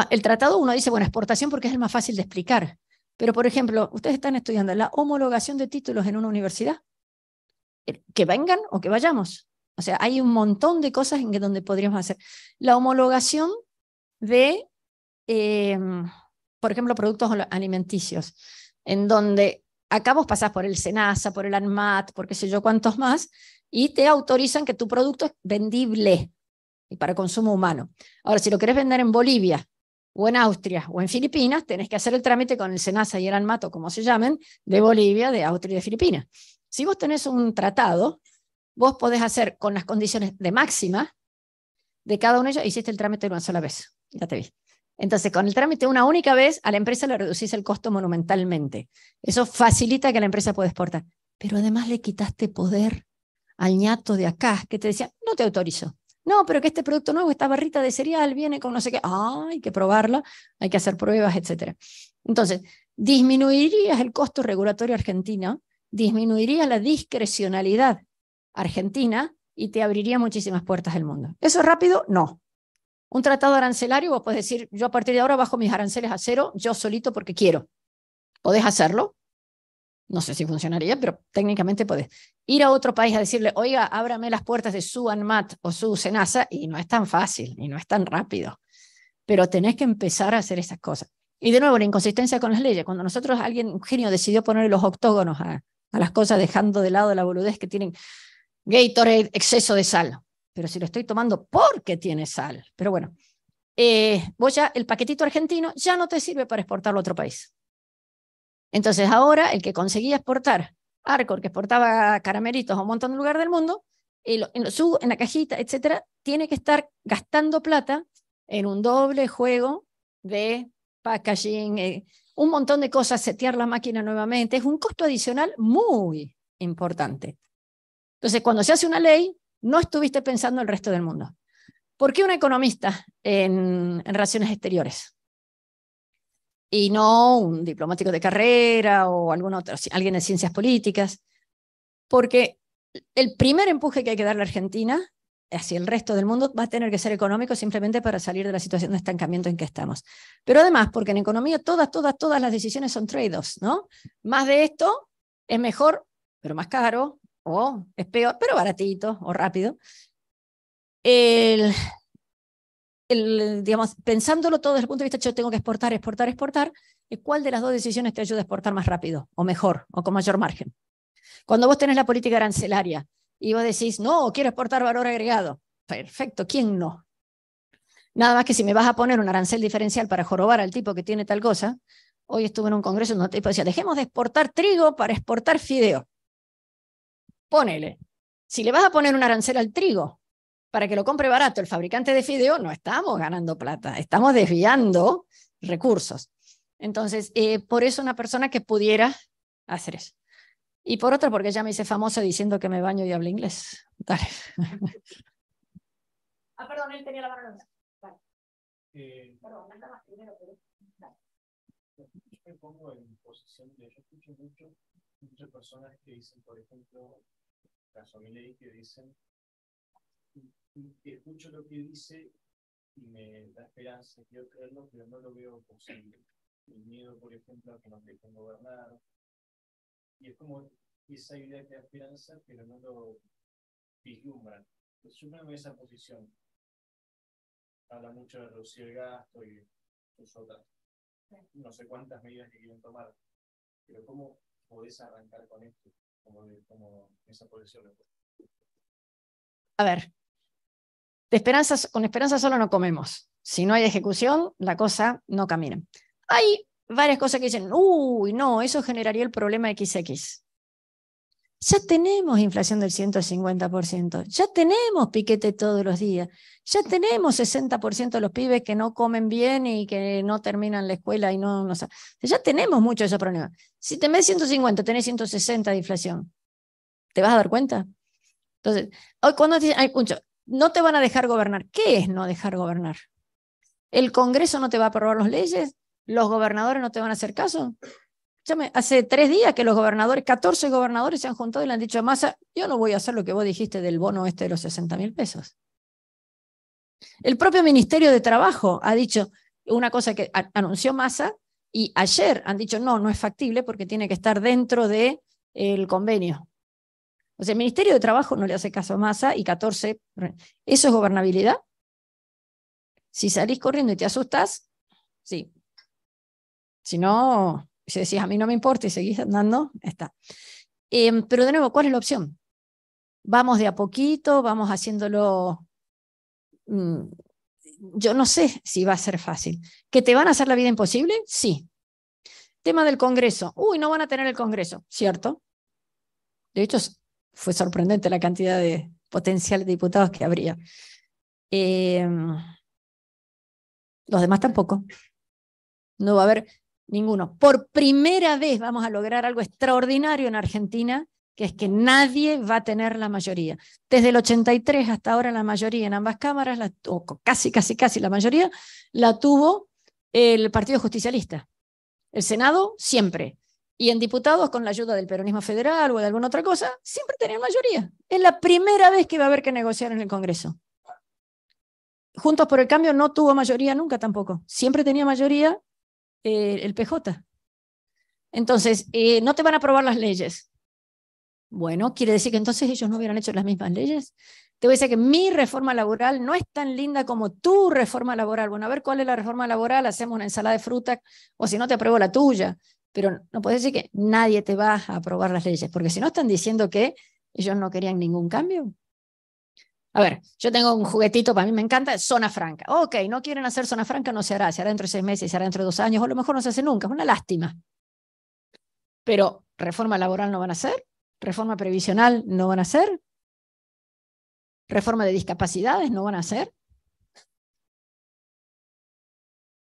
El tratado uno dice, bueno, exportación porque es el más fácil de explicar. Pero, por ejemplo, ustedes están estudiando la homologación de títulos en una universidad. Que vengan o que vayamos. O sea, hay un montón de cosas en donde podríamos hacer. La homologación de, por ejemplo, productos alimenticios, en donde acá vos pasás por el SENASA, por el ANMAT, por qué sé yo cuántos más, y te autorizan que tu producto es vendible y para consumo humano. Ahora, si lo querés vender en Bolivia, o en Austria, o en Filipinas, tenés que hacer el trámite con el SENASA y el ANMAT, o como se llamen, de Bolivia, de Austria y de Filipinas. Si vos tenés un tratado, vos podés hacer con las condiciones de máxima de cada uno de ellos, hiciste el trámite una sola vez. Ya te vi. Entonces, con el trámite una única vez, a la empresa le reducís el costo monumentalmente. Eso facilita que la empresa pueda exportar. Pero además le quitaste poder al ñato de acá, que te decía, no te autorizo. No, pero que este producto nuevo, esta barrita de cereal, viene con no sé qué. Hay que probarla, hay que hacer pruebas, etc. Entonces, disminuirías el costo regulatorio argentino, disminuirías la discrecionalidad argentina y te abriría muchísimas puertas del mundo. ¿Eso es rápido? No. Un tratado arancelario, vos podés decir, yo a partir de ahora bajo mis aranceles a cero, yo solito porque quiero. ¿Podés hacerlo? No sé si funcionaría, pero técnicamente podés. Ir a otro país a decirle, oiga, ábrame las puertas de su ANMAT o su SENASA, y no es tan fácil, y no es tan rápido. Pero tenés que empezar a hacer esas cosas. Y de nuevo, la inconsistencia con las leyes. Cuando nosotros, un genio decidió poner los octógonos a las cosas, dejando de lado la boludez que tienen Gatorade, exceso de sal. Pero si lo estoy tomando porque tiene sal. Pero bueno, vos ya, el paquetito argentino ya no te sirve para exportarlo a otro país. Entonces ahora el que conseguía exportar Arcor, que exportaba caramelitos a un montón de lugares del mundo, en la cajita, etcétera, tiene que estar gastando plata en un doble juego de packaging, un montón de cosas, setear la máquina nuevamente. Es un costo adicional muy importante. Entonces, cuando se hace una ley, no estuviste pensando el resto del mundo. ¿Por qué un economista en relaciones exteriores? Y no un diplomático de carrera o alguien de ciencias políticas. Porque el primer empuje que hay que darle a Argentina hacia el resto del mundo va a tener que ser económico, simplemente para salir de la situación de estancamiento en que estamos. Pero además, porque en economía todas las decisiones son trade-offs, ¿no? Más de esto es mejor, pero más caro, o es peor, pero baratito o rápido. digamos, pensándolo todo desde el punto de vista, yo tengo que exportar, ¿cuál de las dos decisiones te ayuda a exportar más rápido, o mejor, o con mayor margen? Cuando vos tenés la política arancelaria y vos decís, no, quiero exportar valor agregado, perfecto, ¿quién no? Nada más que si me vas a poner un arancel diferencial para jorobar al tipo que tiene tal cosa. Hoy estuve en un congreso donde el tipo decía, dejemos de exportar trigo para exportar fideo. Ponele. Si le vas a poner un arancel al trigo para que lo compre barato el fabricante de fideo, no estamos ganando plata, estamos desviando recursos. Entonces, por eso una persona que pudiera hacer eso. Y por otra, porque ya me hice famosa diciendo que me baño y hablo inglés. Dale. Perdón, él tenía la mano. Vale. Perdón, anda más primero, pero... Dale. Yo me pongo en posición de, yo escucho muchas personas que dicen, por ejemplo, caso Milei, que dicen, que escucho lo que dice y me da esperanza, quiero creerlo, pero no lo veo posible. El miedo, por ejemplo, a que nos dejen gobernar. Y es como esa idea que da esperanza, pero no lo vislumbran. Entonces yo me veo en esa posición. Habla mucho de reducir el gasto y sus otras, no sé cuántas medidas que quieren tomar. Pero ¿cómo podés arrancar con esto? Como esa posición. A ver, con esperanza solo no comemos. Si no hay ejecución, la cosa no camina. Hay varias cosas que dicen, uy, no, eso generaría el problema XX. Ya tenemos inflación del 150%, ya tenemos piquete todos los días, ya tenemos 60% de los pibes que no comen bien y que no terminan la escuela y no ya tenemos muchos de esos problemas. Si te ves 150, tenés 160 de inflación. ¿Te vas a dar cuenta? Entonces, hoy cuando dicen, hay mucho, no te van a dejar gobernar. ¿Qué es no dejar gobernar? ¿El Congreso no te va a aprobar las leyes? ¿Los gobernadores no te van a hacer caso? Hace 3 días que los gobernadores, 14 gobernadores se han juntado y le han dicho a Massa, yo no voy a hacer lo que vos dijiste del bono de los 60.000 pesos. El propio Ministerio de Trabajo ha dicho una cosa que anunció Massa y ayer han dicho no es factible porque tiene que estar dentro del convenio. O sea, el Ministerio de Trabajo no le hace caso a Massa y 14, ¿eso es gobernabilidad? Si salís corriendo y te asustás, sí. Si no... Si decís, a mí no me importa y seguís andando, está. Pero de nuevo, ¿cuál es la opción? Vamos de a poquito, vamos haciéndolo... yo no sé si va a ser fácil. ¿Que te van a hacer la vida imposible? Sí. Tema del Congreso. Uy, no van a tener el Congreso, ¿cierto? De hecho, fue sorprendente la cantidad de potenciales diputados que habría. Los demás tampoco. No va a haber... ninguno. Por primera vez vamos a lograr algo extraordinario en Argentina, que es que nadie va a tener la mayoría. Desde el 83 hasta ahora la mayoría en ambas cámaras, o casi la mayoría, la tuvo el Partido Justicialista. El Senado siempre. Y en diputados, con la ayuda del peronismo federal o de alguna otra cosa, siempre tenían mayoría. Es la primera vez que va a haber que negociar en el Congreso. Juntos por el Cambio no tuvo mayoría nunca tampoco. Siempre tenía mayoría el PJ. Entonces, no te van a aprobar las leyes. Bueno, quiere decir que entonces ellos no hubieran hecho las mismas leyes. Te voy a decir que mi reforma laboral no es tan linda como tu reforma laboral. Bueno, a ver cuál es la reforma laboral, hacemos una ensalada de fruta, o si no te apruebo la tuya. Pero no puedes decir que nadie te va a aprobar las leyes, porque si no están diciendo que ellos no querían ningún cambio. A ver, yo tengo un juguetito, para mí me encanta, zona franca. Ok, no quieren hacer zona franca, no se hará dentro de 6 meses, se hará dentro de 2 años, o a lo mejor no se hace nunca, es una lástima. Pero reforma laboral no van a hacer, reforma previsional no van a hacer, reforma de discapacidades no van a hacer.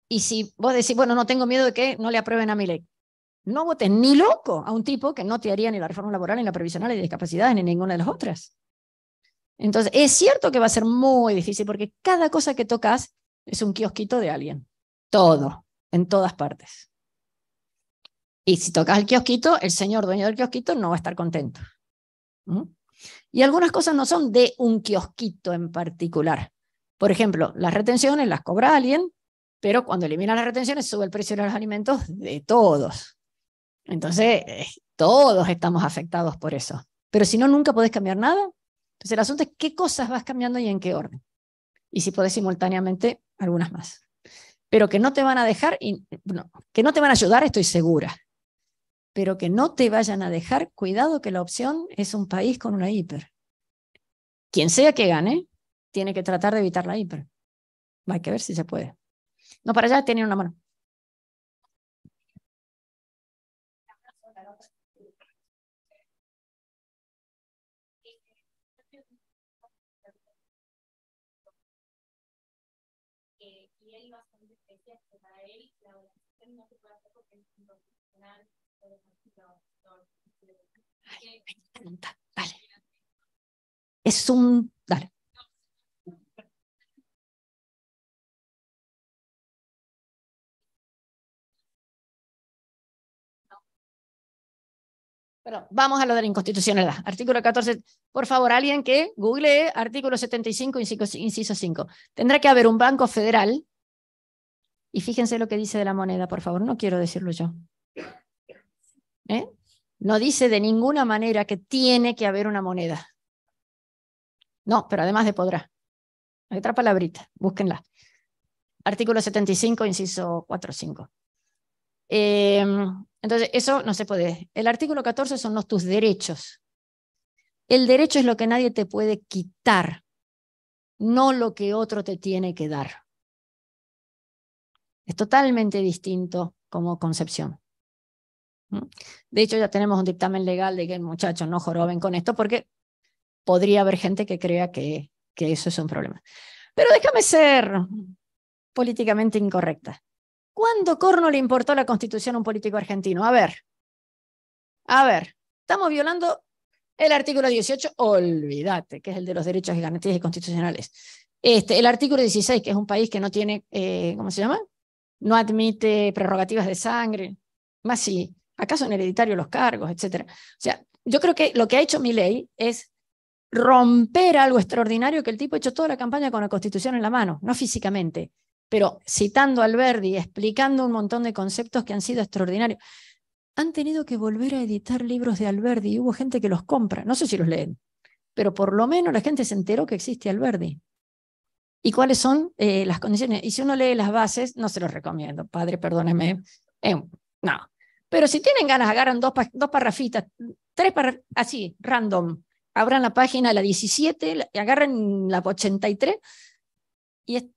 Y si vos decís, bueno, no tengo miedo de que no le aprueben a Milei, no votes ni loco a un tipo que no te haría ni la reforma laboral, ni la previsional, ni de discapacidades, ni ninguna de las otras. Entonces, es cierto que va a ser muy difícil porque cada cosa que tocas es un kiosquito de alguien. Todo, en todas partes. Y si tocas el kiosquito, el señor dueño del kiosquito no va a estar contento. Y algunas cosas no son de un kiosquito en particular. Por ejemplo, las retenciones las cobra alguien, pero cuando elimina las retenciones sube el precio de los alimentos de todos. Entonces, todos estamos afectados por eso. Pero si no, nunca podés cambiar nada. Entonces el asunto es qué cosas vas cambiando y en qué orden. Y si podés simultáneamente, algunas más. Pero que no te van a dejar, que no te van a ayudar, estoy segura. Pero que no te vayan a dejar, cuidado que la opción es un país con una hiper. Quien sea que gane, tiene que tratar de evitar la hiper. Hay que ver si se puede. No, para allá tienen una mano. Y él bastante especial, que para él la oración no se puede hacer porque es inconstitucional. Ay, me encanta. Dale. Es un... Dale. Pero vamos a lo de la inconstitucionalidad. Artículo 14. Por favor, alguien que googlee artículo 75, inciso 5. Tendrá que haber un banco federal. Y fíjense lo que dice de la moneda, por favor. No quiero decirlo yo. No dice de ninguna manera que tiene que haber una moneda. No, pero además de podrá. Hay otra palabrita, búsquenla. Artículo 75, inciso 4.5. Entonces, eso no se puede. El artículo 14 son tus derechos. El derecho es lo que nadie te puede quitar, no lo que otro te tiene que dar. Es totalmente distinto como concepción. De hecho, ya tenemos un dictamen legal de que muchachos no joroben con esto porque podría haber gente que crea que eso es un problema. Pero déjame ser políticamente incorrecta. ¿Cuándo corno le importó la Constitución a un político argentino? A ver, estamos violando el artículo 18, olvídate, que es el de los derechos y garantías constitucionales. El artículo 16, que es un país que no tiene, ¿cómo se llama? No admite prerrogativas de sangre, más si acaso son hereditarios los cargos, etc. O sea, yo creo que lo que ha hecho Milei es romper algo extraordinario que el tipo ha hecho toda la campaña con la Constitución en la mano, no físicamente, pero citando a Alberdi, explicando un montón de conceptos que han sido extraordinarios. Han tenido que volver a editar libros de Alberdi y hubo gente que los compra, no sé si los leen, pero por lo menos la gente se enteró que existe Alberdi. ¿Y cuáles son las condiciones? Y si uno lee las bases, no se los recomiendo, padre, perdóneme, no. Pero si tienen ganas, agarran dos parrafitas, tres parrafitas, así, random, abran la página, la 17, agarren la 83, y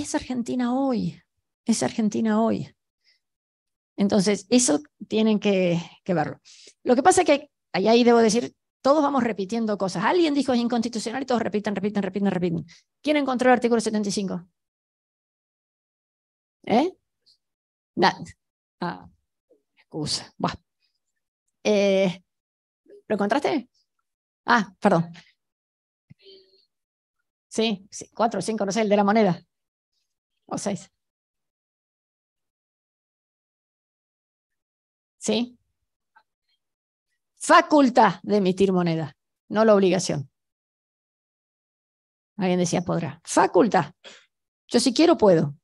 es Argentina hoy, es Argentina hoy. Entonces, eso tienen que verlo. Lo que pasa es que, ahí debo decir, todos vamos repitiendo cosas. Alguien dijo es inconstitucional y todos repiten. ¿Quién encontró el artículo 75? Nada. Excusa. ¿Lo encontraste? Perdón. Sí, 4 o 5, no sé, el de la moneda. O 6. ¿Sí? Facultad de emitir moneda, no la obligación. Alguien decía podrá. Facultad. Yo si quiero puedo.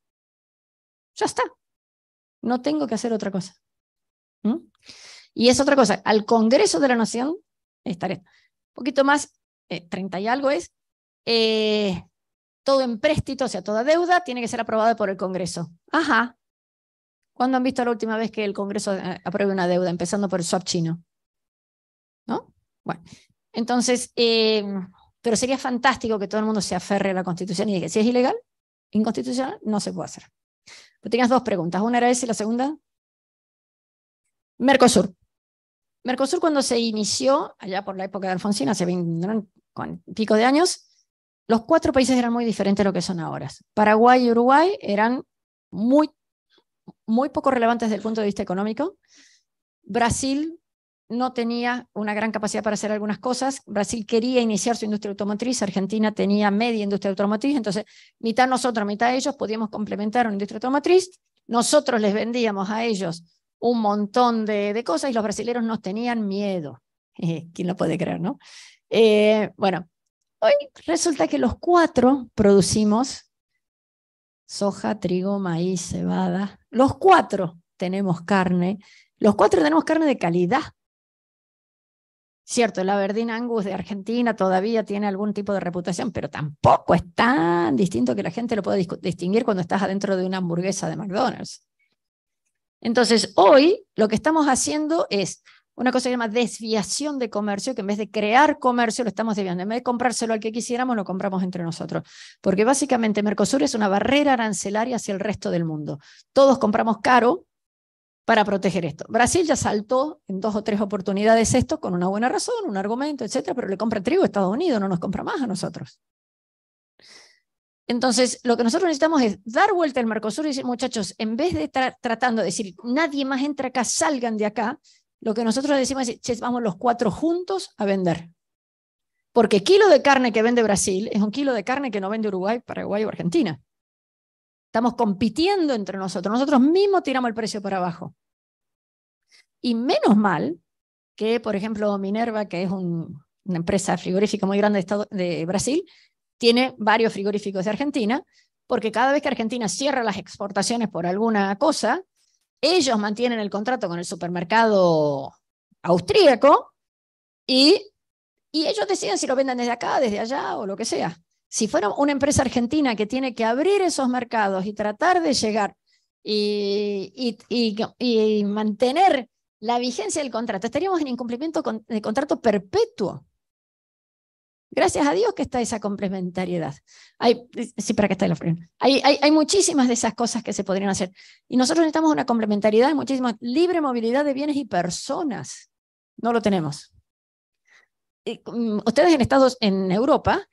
Ya está. No tengo que hacer otra cosa. Y es otra cosa. Al Congreso de la Nación, estaré un poquito más, 30 y algo es, todo empréstito, o sea, toda deuda, tiene que ser aprobada por el Congreso. Ajá. ¿Cuándo han visto la última vez que el Congreso apruebe una deuda, empezando por el swap chino? ¿No? Bueno, entonces, pero sería fantástico que todo el mundo se aferre a la Constitución y diga, si es ilegal, inconstitucional, no se puede hacer. Pero tenías 2 preguntas, una era esa y la segunda. Mercosur. Mercosur, cuando se inició, allá por la época de Alfonsín, hace 20 pico de años, los 4 países eran muy diferentes a lo que son ahora. Paraguay y Uruguay eran muy poco relevantes desde el punto de vista económico. Brasil no tenía una gran capacidad para hacer algunas cosas. Brasil quería iniciar su industria automotriz, Argentina tenía media industria automotriz, entonces mitad nosotros, mitad ellos podíamos complementar una industria automotriz. Nosotros les vendíamos a ellos un montón de cosas y los brasileños nos tenían miedo. ¿Quién lo puede creer, no? Bueno, hoy resulta que los 4 producimos soja, trigo, maíz, cebada. Los 4 tenemos carne. Los 4 tenemos carne de calidad. Cierto, el Aberdeen Angus de Argentina todavía tiene algún tipo de reputación, pero tampoco es tan distinto que la gente lo pueda distinguir cuando estás adentro de una hamburguesa de McDonald's. Entonces, hoy lo que estamos haciendo es una cosa que se llama desviación de comercio, que en vez de crear comercio lo estamos desviando. En vez de comprárselo al que quisiéramos, lo compramos entre nosotros. Porque básicamente Mercosur es una barrera arancelaria hacia el resto del mundo. Todos compramos caro para proteger esto. Brasil ya saltó en 2 o 3 oportunidades esto con una buena razón, un argumento, etcétera, pero le compra trigo a Estados Unidos, no nos compra más a nosotros. Entonces, lo que nosotros necesitamos es dar vuelta al Mercosur y decir, muchachos, en vez de tratando de decir, nadie más entra acá, salgan de acá, lo que nosotros decimos es, che, vamos los 4 juntos a vender. Porque kilo de carne que vende Brasil es un kilo de carne que no vende Uruguay, Paraguay o Argentina. Estamos compitiendo entre nosotros. Nosotros mismos tiramos el precio para abajo. Y menos mal que, por ejemplo, Minerva, que es una empresa frigorífica muy grande de Brasil, tiene varios frigoríficos de Argentina, porque cada vez que Argentina cierra las exportaciones por alguna cosa, ellos mantienen el contrato con el supermercado austríaco y ellos deciden si lo venden desde acá, desde allá o lo que sea. Si fuera una empresa argentina que tiene que abrir esos mercados y tratar de llegar y mantener la vigencia del contrato, estaríamos en incumplimiento de contrato perpetuo. Gracias a Dios que está esa complementariedad. Sí, para que está la frena. Hay muchísimas de esas cosas que se podrían hacer. Y nosotros necesitamos una complementariedad, muchísima libre movilidad de bienes y personas. No lo tenemos. Ustedes en Europa,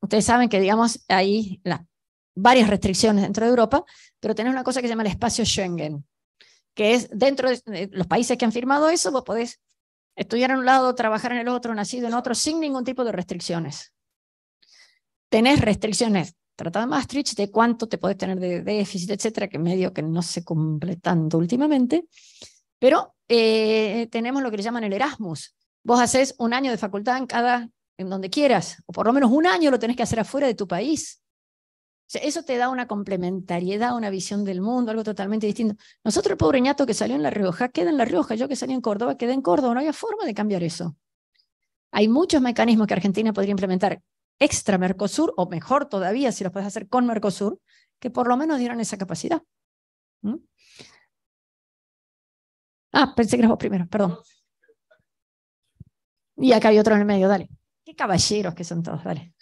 ustedes saben que, digamos, hay varias restricciones dentro de Europa, pero tenés una cosa que se llama el espacio Schengen, que es dentro de los países que han firmado eso, vos podés estudiar en un lado, trabajar en el otro, nacido en otro, sin ningún tipo de restricciones. Tenés restricciones, Tratado de Maastricht, de cuánto te podés tener de déficit, etcétera, que medio que no se cumple tanto últimamente, pero tenemos lo que le llaman el Erasmus. Vos haces 1 año de facultad en donde quieras, o por lo menos 1 año lo tenés que hacer afuera de tu país. O sea, eso te da una complementariedad, una visión del mundo, algo totalmente distinto. Nosotros, el pobre ñato que salió en La Rioja, queda en La Rioja. Yo que salí en Córdoba, quedé en Córdoba. No había forma de cambiar eso. Hay muchos mecanismos que Argentina podría implementar extra Mercosur, o mejor todavía, si los puedes hacer con Mercosur, que por lo menos dieran esa capacidad. Pensé que eras vos primero, perdón. Y acá hay otro en el medio, dale. Qué caballeros que son todos, dale.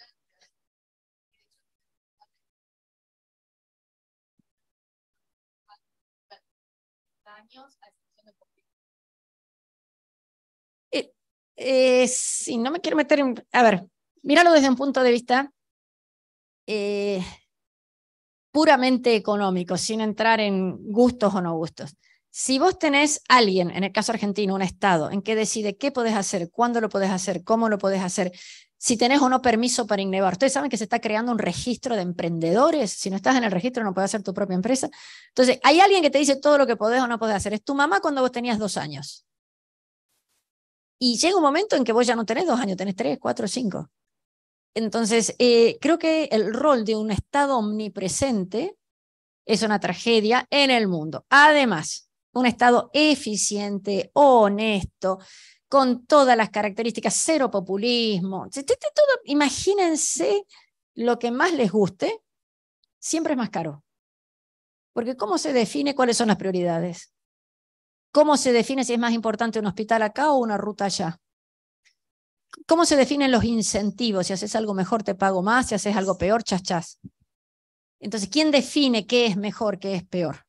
Si no me quiero meter en... A ver, míralo desde un punto de vista puramente económico, sin entrar en gustos o no gustos. Si vos tenés alguien, en el caso argentino, un Estado, en que decide qué podés hacer, cuándo lo podés hacer, cómo lo podés hacer, si tenés o no permiso para innovar. Ustedes saben que se está creando un registro de emprendedores. Si no estás en el registro no podés hacer tu propia empresa. Entonces, hay alguien que te dice todo lo que podés o no podés hacer. Es tu mamá cuando vos tenías 2 años. Y llega un momento en que vos ya no tenés 2 años, tenés 3, 4, 5. Entonces, creo que el rol de un Estado omnipresente es una tragedia en el mundo. Además, un Estado eficiente, honesto, con todas las características, cero populismo. Imagínense lo que más les guste, siempre es más caro. Porque ¿cómo se define cuáles son las prioridades? ¿Cómo se define si es más importante un hospital acá o una ruta allá? ¿Cómo se definen los incentivos? Si haces algo mejor te pago más, si haces algo peor, chas. Entonces, ¿quién define qué es mejor, qué es peor?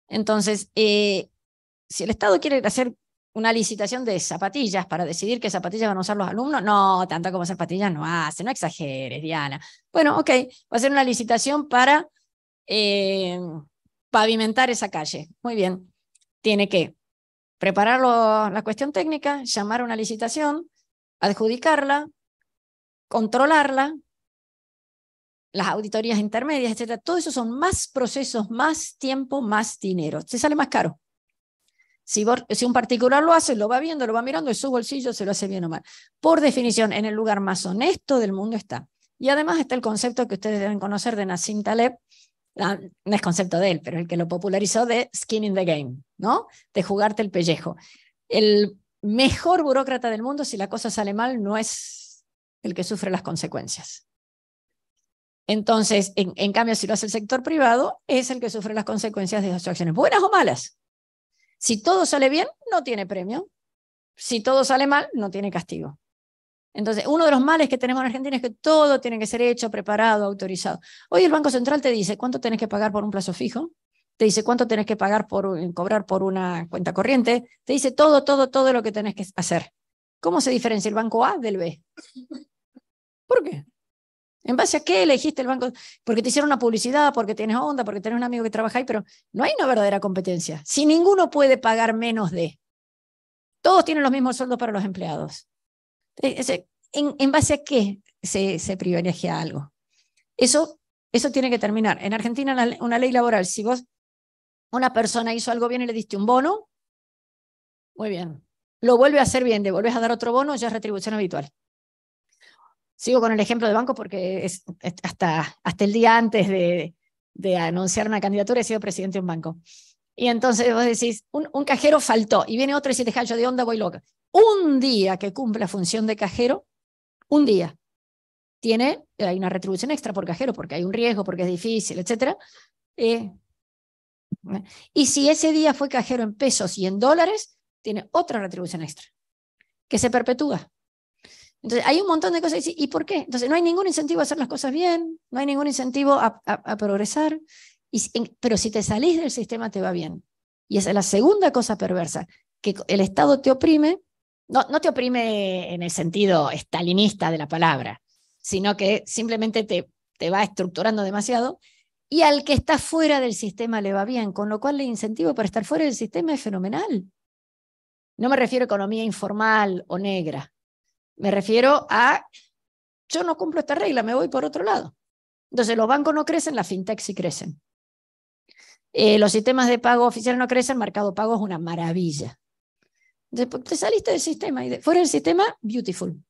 Entonces, si el Estado quiere hacer una licitación de zapatillas para decidir qué zapatillas van a usar los alumnos, no, tanto como zapatillas no hace, no exageres, Diana. Bueno, ok, va a ser una licitación para pavimentar esa calle. Muy bien. Tiene que preparar la cuestión técnica, llamar a una licitación, adjudicarla, controlarla, las auditorías intermedias, etcétera. Todo eso son más procesos, más tiempo, más dinero. Se sale más caro. Si un particular lo hace, lo va viendo, lo va mirando, en su bolsillo se lo hace bien o mal. Por definición, en el lugar más honesto del mundo está. Y además está el concepto que ustedes deben conocer de Nassim Taleb, no es concepto de él, pero el que lo popularizó, de skin in the game, ¿no? De jugarte el pellejo. El mejor burócrata del mundo, si la cosa sale mal, no es el que sufre las consecuencias. Entonces, en cambio, si lo hace el sector privado, es el que sufre las consecuencias de sus acciones, buenas o malas. Si todo sale bien, no tiene premio. Si todo sale mal, no tiene castigo. Entonces, uno de los males que tenemos en Argentina es que todo tiene que ser hecho, preparado, autorizado. Hoy el Banco Central te dice cuánto tenés que pagar por un plazo fijo, te dice cuánto tenés que pagar cobrar por una cuenta corriente, te dice todo lo que tenés que hacer. ¿Cómo se diferencia el banco A del B? ¿Por qué? ¿En base a qué elegiste el banco? Porque te hicieron una publicidad, porque tienes onda, porque tienes un amigo que trabaja ahí, pero no hay una verdadera competencia. Si ninguno puede pagar menos de, todos tienen los mismos sueldos para los empleados. ¿En base a qué se privilegia algo? Eso tiene que terminar. En Argentina, una ley laboral, si una persona hizo algo bien y le diste un bono, muy bien. Lo vuelve a hacer bien, le volvés a dar otro bono, ya es retribución habitual. Sigo con el ejemplo de banco porque hasta el día antes de anunciar una candidatura he sido presidente de un banco. Y entonces vos decís, un cajero faltó, y viene otro y dice, deja, yo de onda voy loca. Un día que cumple la función de cajero, un día, hay una retribución extra por cajero, porque hay un riesgo, porque es difícil, etc. Y si ese día fue cajero en pesos y en dólares, tiene otra retribución extra, que se perpetúa. Entonces, hay un montón de cosas. ¿Y por qué? Entonces, no hay ningún incentivo a hacer las cosas bien, no hay ningún incentivo a progresar, pero si te salís del sistema te va bien. Y esa es la segunda cosa perversa, que el Estado te oprime, no te oprime en el sentido estalinista de la palabra, sino que simplemente te va estructurando demasiado, y al que está fuera del sistema le va bien, con lo cual el incentivo para estar fuera del sistema es fenomenal. No me refiero a economía informal o negra. Me refiero a, yo no cumplo esta regla, me voy por otro lado. Entonces los bancos no crecen, las fintechs sí crecen. Los sistemas de pago oficiales no crecen, Mercado Pago es una maravilla. Entonces, te saliste del sistema, y fuera del sistema, beautiful.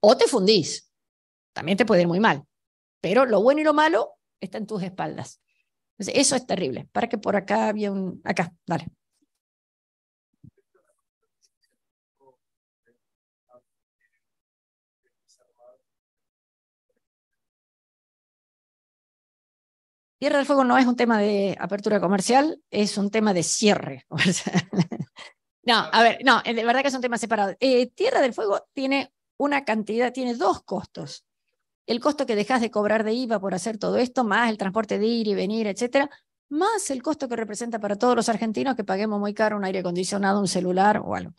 O te fundís, también te puede ir muy mal. Pero lo bueno y lo malo está en tus espaldas. Entonces, eso es terrible. Para que por acá había acá, dale. Tierra del Fuego no es un tema de apertura comercial, es un tema de cierre comercial. No, a ver, no, de verdad que es un tema separado. Tierra del Fuego tiene una cantidad, tiene dos costos. El costo que dejas de cobrar de IVA por hacer todo esto, más el transporte de ir y venir, etcétera, más el costo que representa para todos los argentinos que paguemos muy caro un aire acondicionado, un celular o algo.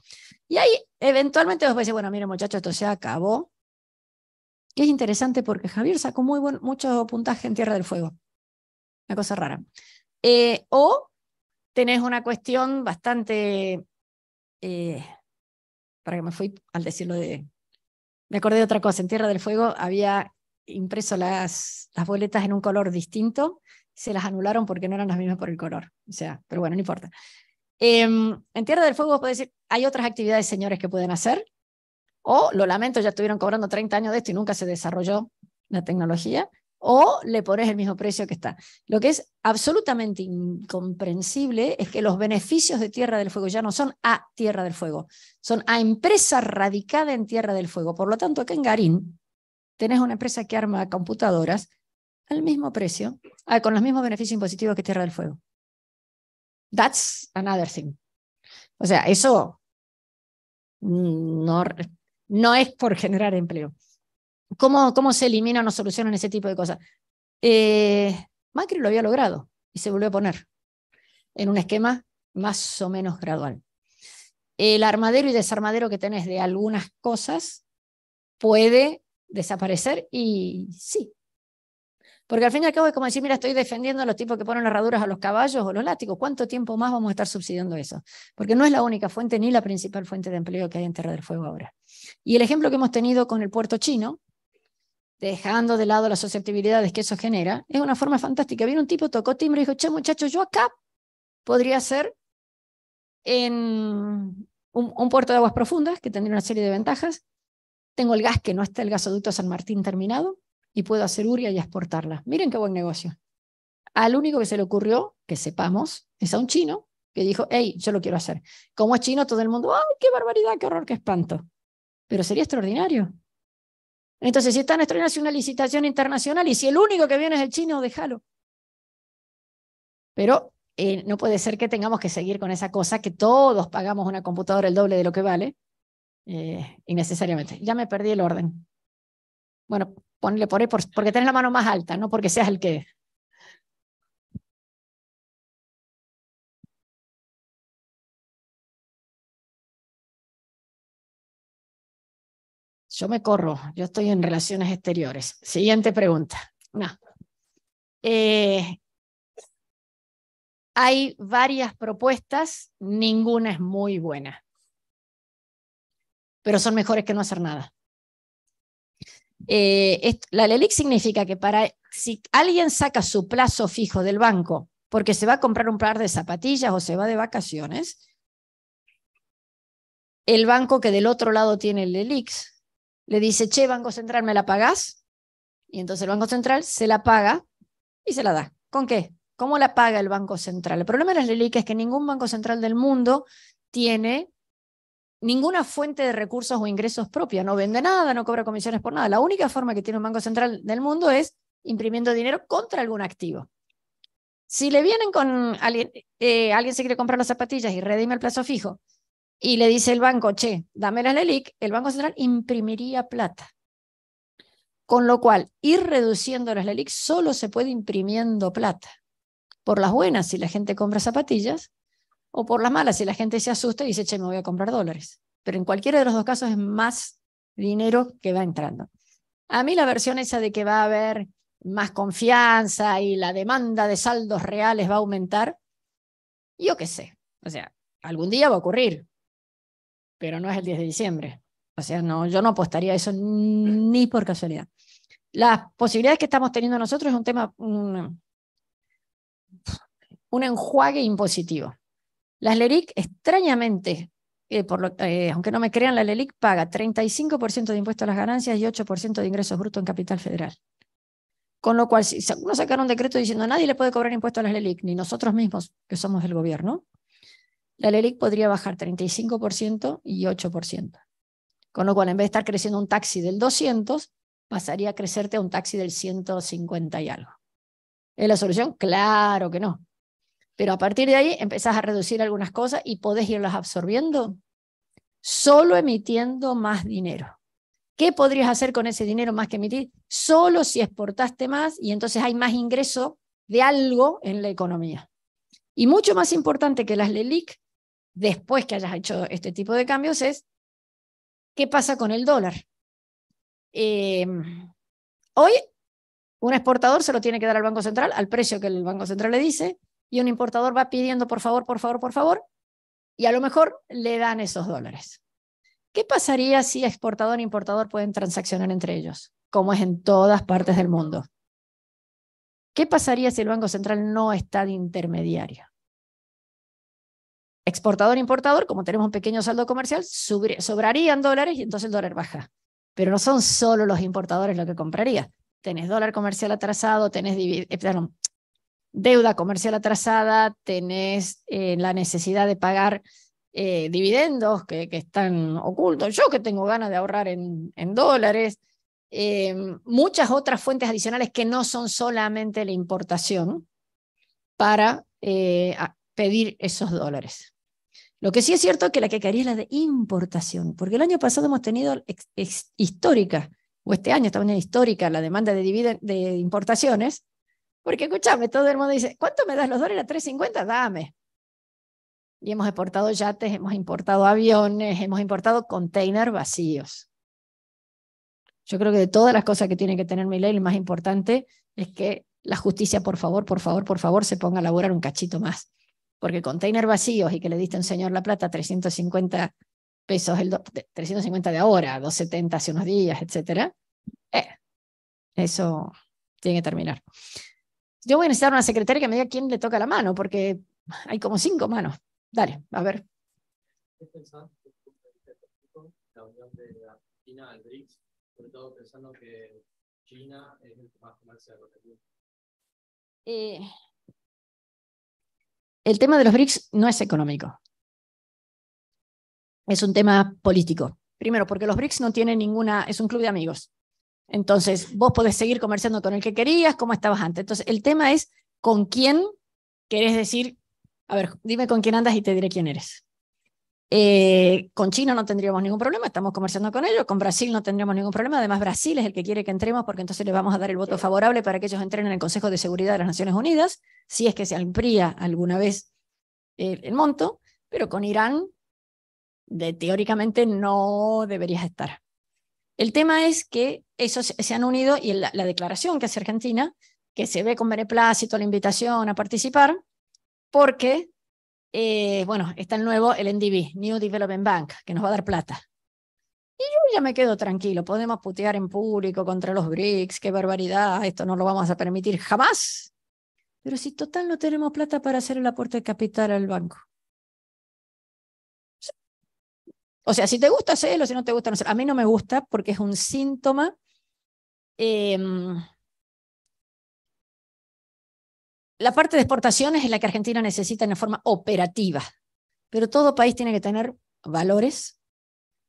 Y ahí eventualmente vos decís, bueno, miren muchachos, esto se acabó. Que es interesante porque Javier sacó mucho puntaje en Tierra del Fuego. Una cosa rara. O tenés una cuestión bastante... para que me fui al decirlo me acordé de otra cosa. En Tierra del Fuego había impreso las boletas en un color distinto, se las anularon porque no eran las mismas por el color. O sea, pero bueno, no importa. En Tierra del Fuego vos podés decir, hay otras actividades, señores, que pueden hacer, o lo lamento, ya estuvieron cobrando 30 años de esto y nunca se desarrolló la tecnología, o le pones el mismo precio que está. Lo que es absolutamente incomprensible es que los beneficios de Tierra del Fuego ya no son a Tierra del Fuego, son a empresa radicada en Tierra del Fuego. Por lo tanto, acá en Garín tenés una empresa que arma computadoras al mismo precio, con los mismos beneficios impositivos que Tierra del Fuego. That's another thing. O sea, eso no es por generar empleo. ¿Cómo se elimina o no solucionan ese tipo de cosas? Macri lo había logrado y se volvió a poner en un esquema más o menos gradual. El armadero y desarmadero que tenés de algunas cosas puede desaparecer y sí. Porque al fin y al cabo es como decir, mira, estoy defendiendo a los tipos que ponen herraduras a los caballos o los látigos. ¿Cuánto tiempo más vamos a estar subsidiando eso? Porque no es la única fuente ni la principal fuente de empleo que hay en Tierra del Fuego ahora. Y el ejemplo que hemos tenido con el puerto chino, dejando de lado las susceptibilidades que eso genera, es una forma fantástica. Viene un tipo, tocó timbre y dijo, che, muchachos, yo acá podría ser en un puerto de aguas profundas, que tendría una serie de ventajas. Tengo el gas, que no está el gasoducto San Martín terminado, y puedo hacer uria y exportarla. Miren qué buen negocio. Al único que se le ocurrió, que sepamos, es a un chino, que dijo, hey, yo lo quiero hacer. Como es chino, todo el mundo, ¡ay, qué barbaridad, qué horror, qué espanto! Pero sería extraordinario. Entonces, si es tan extraordinario, es una licitación internacional, y si el único que viene es el chino, déjalo. Pero no puede ser que tengamos que seguir con esa cosa, que todos pagamos una computadora el doble de lo que vale, innecesariamente. Ya me perdí el orden. Bueno, ponle por ahí porque tenés la mano más alta, no porque seas el que... Yo me corro, yo estoy en relaciones exteriores. Siguiente pregunta. No. Hay varias propuestas, ninguna es muy buena, pero son mejores que no hacer nada. La LELIQ significa que si alguien saca su plazo fijo del banco porque se va a comprar un par de zapatillas o se va de vacaciones, el banco que del otro lado tiene el LELIQ le dice, che, Banco Central, ¿me la pagás? Y entonces el Banco Central se la paga y se la da. ¿Con qué? ¿Cómo la paga el Banco Central? El problema de las LELIQ es que ningún Banco Central del mundo tiene ninguna fuente de recursos o ingresos propia, no vende nada, no cobra comisiones por nada. La única forma que tiene un Banco Central del mundo es imprimiendo dinero contra algún activo. Si le vienen con alguien se quiere comprar las zapatillas y redime el plazo fijo, y le dice el banco, che, dame las LELIQ, el Banco Central imprimiría plata. Con lo cual, ir reduciendo las LELIQ solo se puede imprimiendo plata. Por las buenas, si la gente compra zapatillas, o por las malas, si la gente se asusta y dice, che, me voy a comprar dólares. Pero en cualquiera de los dos casos es más dinero que va entrando. A mí la versión esa de que va a haber más confianza y la demanda de saldos reales va a aumentar, yo qué sé. O sea, algún día va a ocurrir, pero no es el 10 de diciembre. O sea, no, yo no apostaría a eso ni por casualidad. Las posibilidades que estamos teniendo nosotros es un tema, un enjuague impositivo. Las LELIQ, extrañamente, aunque no me crean, la LELIQ paga 35% de impuesto a las ganancias y 8% de ingresos brutos en capital federal. Con lo cual, si uno sacara un decreto diciendo nadie le puede cobrar impuesto a las LELIQ, ni nosotros mismos, que somos el gobierno, la LELIQ podría bajar 35% y 8%. Con lo cual, en vez de estar creciendo un taxi del 200, pasaría a crecerte a un taxi del 150 y algo. ¿Es la solución? Claro que no. Pero a partir de ahí empezás a reducir algunas cosas y podés irlas absorbiendo solo emitiendo más dinero. ¿Qué podrías hacer con ese dinero más que emitir? Solo si exportaste más y entonces hay más ingreso de algo en la economía. Y mucho más importante que las LELIQ, después que hayas hecho este tipo de cambios, es ¿qué pasa con el dólar? Hoy un exportador se lo tiene que dar al Banco Central al precio que el Banco Central le dice, y un importador va pidiendo por favor, por favor, por favor, y a lo mejor le dan esos dólares. ¿Qué pasaría si exportador e importador pueden transaccionar entre ellos, como es en todas partes del mundo? ¿Qué pasaría si el Banco Central no está de intermediario? Exportador e importador, como tenemos un pequeño saldo comercial, sobrarían dólares y entonces el dólar baja. Pero no son solo los importadores lo que compraría. Tenés dólar comercial atrasado, tenés deuda comercial atrasada, tenés la necesidad de pagar dividendos que están ocultos. Yo que tengo ganas de ahorrar en dólares. Muchas otras fuentes adicionales que no son solamente la importación para pedir esos dólares. Lo que sí es cierto es que la que caería es la de importación, porque el año pasado hemos tenido histórica, o este año está teniendo histórica la demanda de importaciones, porque escúchame, todo el mundo dice, ¿cuánto me das los dólares? ¿A 3.50? Dame. Y hemos exportado yates, hemos importado aviones, hemos importado containers vacíos. Yo creo que de todas las cosas que tiene que tener mi ley, lo más importante es que la justicia, por favor, por favor, por favor, se ponga a laburar un cachito más. Porque containers vacíos y que le diste a un señor la plata 350 pesos, 350 de ahora, 270 hace unos días, etc. Eso tiene que terminar. Yo voy a necesitar una secretaria que me diga quién le toca la mano, porque hay como 5 manos. Dale, a ver. ¿Qué pensás la unión de Argentina al BRICS, sobre todo pensando que China es el que más comercial con el mundo? El tema de los BRICS no es económico. Es un tema político. Primero, porque los BRICS no tienen ninguna, es un club de amigos. Entonces, vos podés seguir comerciando con el que querías, como estabas antes. Entonces, el tema es con quién querés decir, a ver, dime con quién andas y te diré quién eres. Con China no tendríamos ningún problema, estamos comerciando con ellos. Con Brasil no tendríamos ningún problema. Además, Brasil es el que quiere que entremos, porque entonces les vamos a dar el voto favorable para que ellos entren en el Consejo de Seguridad de las Naciones Unidas, si es que se amplía alguna vez el monto. Pero con Irán, teóricamente, no deberías estar. El tema es que esos se han unido, y la declaración que hace Argentina, que se ve con beneplácito la invitación a participar, porque bueno, está el nuevo, el NDB, New Development Bank, que nos va a dar plata. Y yo ya me quedo tranquilo, podemos putear en público contra los BRICS, qué barbaridad, esto no lo vamos a permitir jamás. Pero si total no tenemos plata para hacer el aporte de capital al banco. O sea, si te gusta, hacelo, si no te gusta, no sé. A mí no me gusta porque es un síntoma. La parte de exportaciones es la que Argentina necesita en forma operativa, pero todo país tiene que tener valores,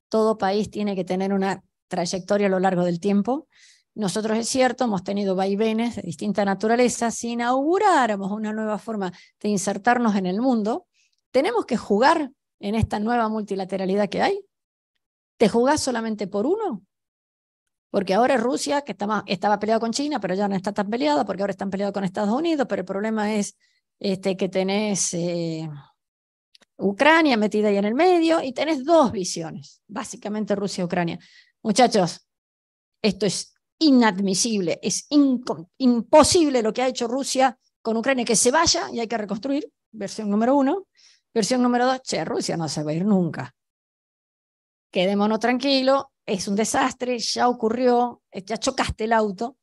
todo país tiene que tener una trayectoria a lo largo del tiempo. Nosotros, es cierto, hemos tenido vaivenes de distinta naturaleza. Si inauguráramos una nueva forma de insertarnos en el mundo, tenemos que jugar en esta nueva multilateralidad que hay. ¿Te jugás solamente por uno? Porque ahora Rusia, que estaba peleado con China, pero ya no está tan peleada, porque ahora están peleados con Estados Unidos, pero el problema es que tenés Ucrania metida ahí en el medio, y tenés dos visiones, básicamente Rusia y Ucrania. Muchachos, esto es inadmisible, es imposible lo que ha hecho Rusia con Ucrania, que se vaya y hay que reconstruir, versión número 1. Versión número 2, Rusia no se va a ir nunca. Quedémonos tranquilos, es un desastre, ya ocurrió, ya chocaste el auto,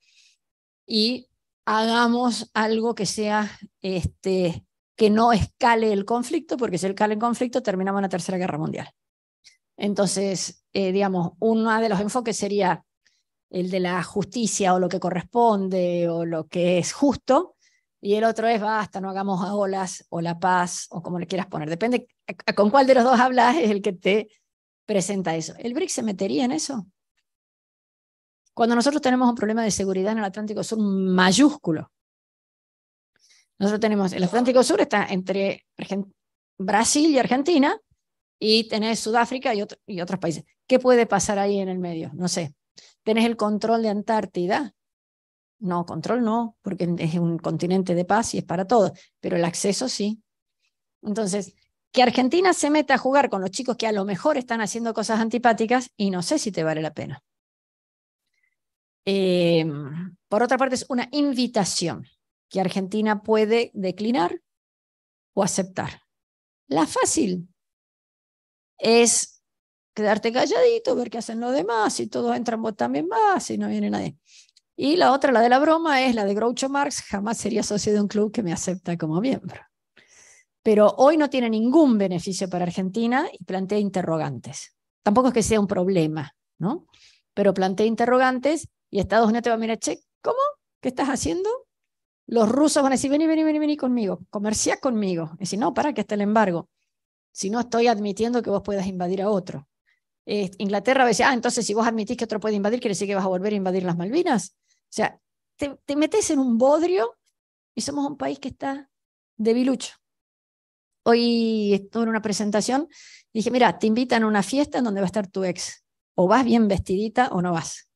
y hagamos algo que sea, que no escale el conflicto, porque si escala el conflicto terminamos en la Tercera Guerra Mundial. Entonces, digamos, uno de los enfoques sería el de la justicia, o lo que corresponde, o lo que es justo, y el otro es basta, no hagamos olas, o la paz, o como le quieras poner. Depende con cuál de los dos hablas, es el que te presenta eso. ¿El BRICS se metería en eso? Cuando nosotros tenemos un problema de seguridad en el Atlántico Sur mayúsculo. Nosotros tenemos, el Atlántico Sur está entre Brasil y Argentina, y tenés Sudáfrica y otros países. ¿Qué puede pasar ahí en el medio? No sé. ¿Tenés el control de Antártida? No, control no, porque es un continente de paz y es para todos, pero el acceso sí. Entonces, que Argentina se meta a jugar con los chicos que a lo mejor están haciendo cosas antipáticas, y no sé si te vale la pena. Por otra parte, es una invitación que Argentina puede declinar o aceptar. La fácil es quedarte calladito, ver qué hacen los demás, si todos entran vos también vas, si no viene nadie. Y la otra, la de la broma, es la de Groucho Marx: jamás sería socio de un club que me acepta como miembro. Pero hoy no tiene ningún beneficio para Argentina y plantea interrogantes. Tampoco es que sea un problema, ¿no? Pero plantea interrogantes, y Estados Unidos te va a mirar, che, ¿cómo? ¿Qué estás haciendo? Los rusos van a decir, vení conmigo, comerciá conmigo. Y decir, no, para que está el embargo. Si no, estoy admitiendo que vos puedas invadir a otro. Inglaterra va a decir, entonces si vos admitís que otro puede invadir, quiere decir que vas a volver a invadir las Malvinas. O sea, te metes en un bodrio, y somos un país que está debilucho. Hoy estuve en una presentación y dije, mira, te invitan a una fiesta en donde va a estar tu ex. O vas bien vestidita o no vas.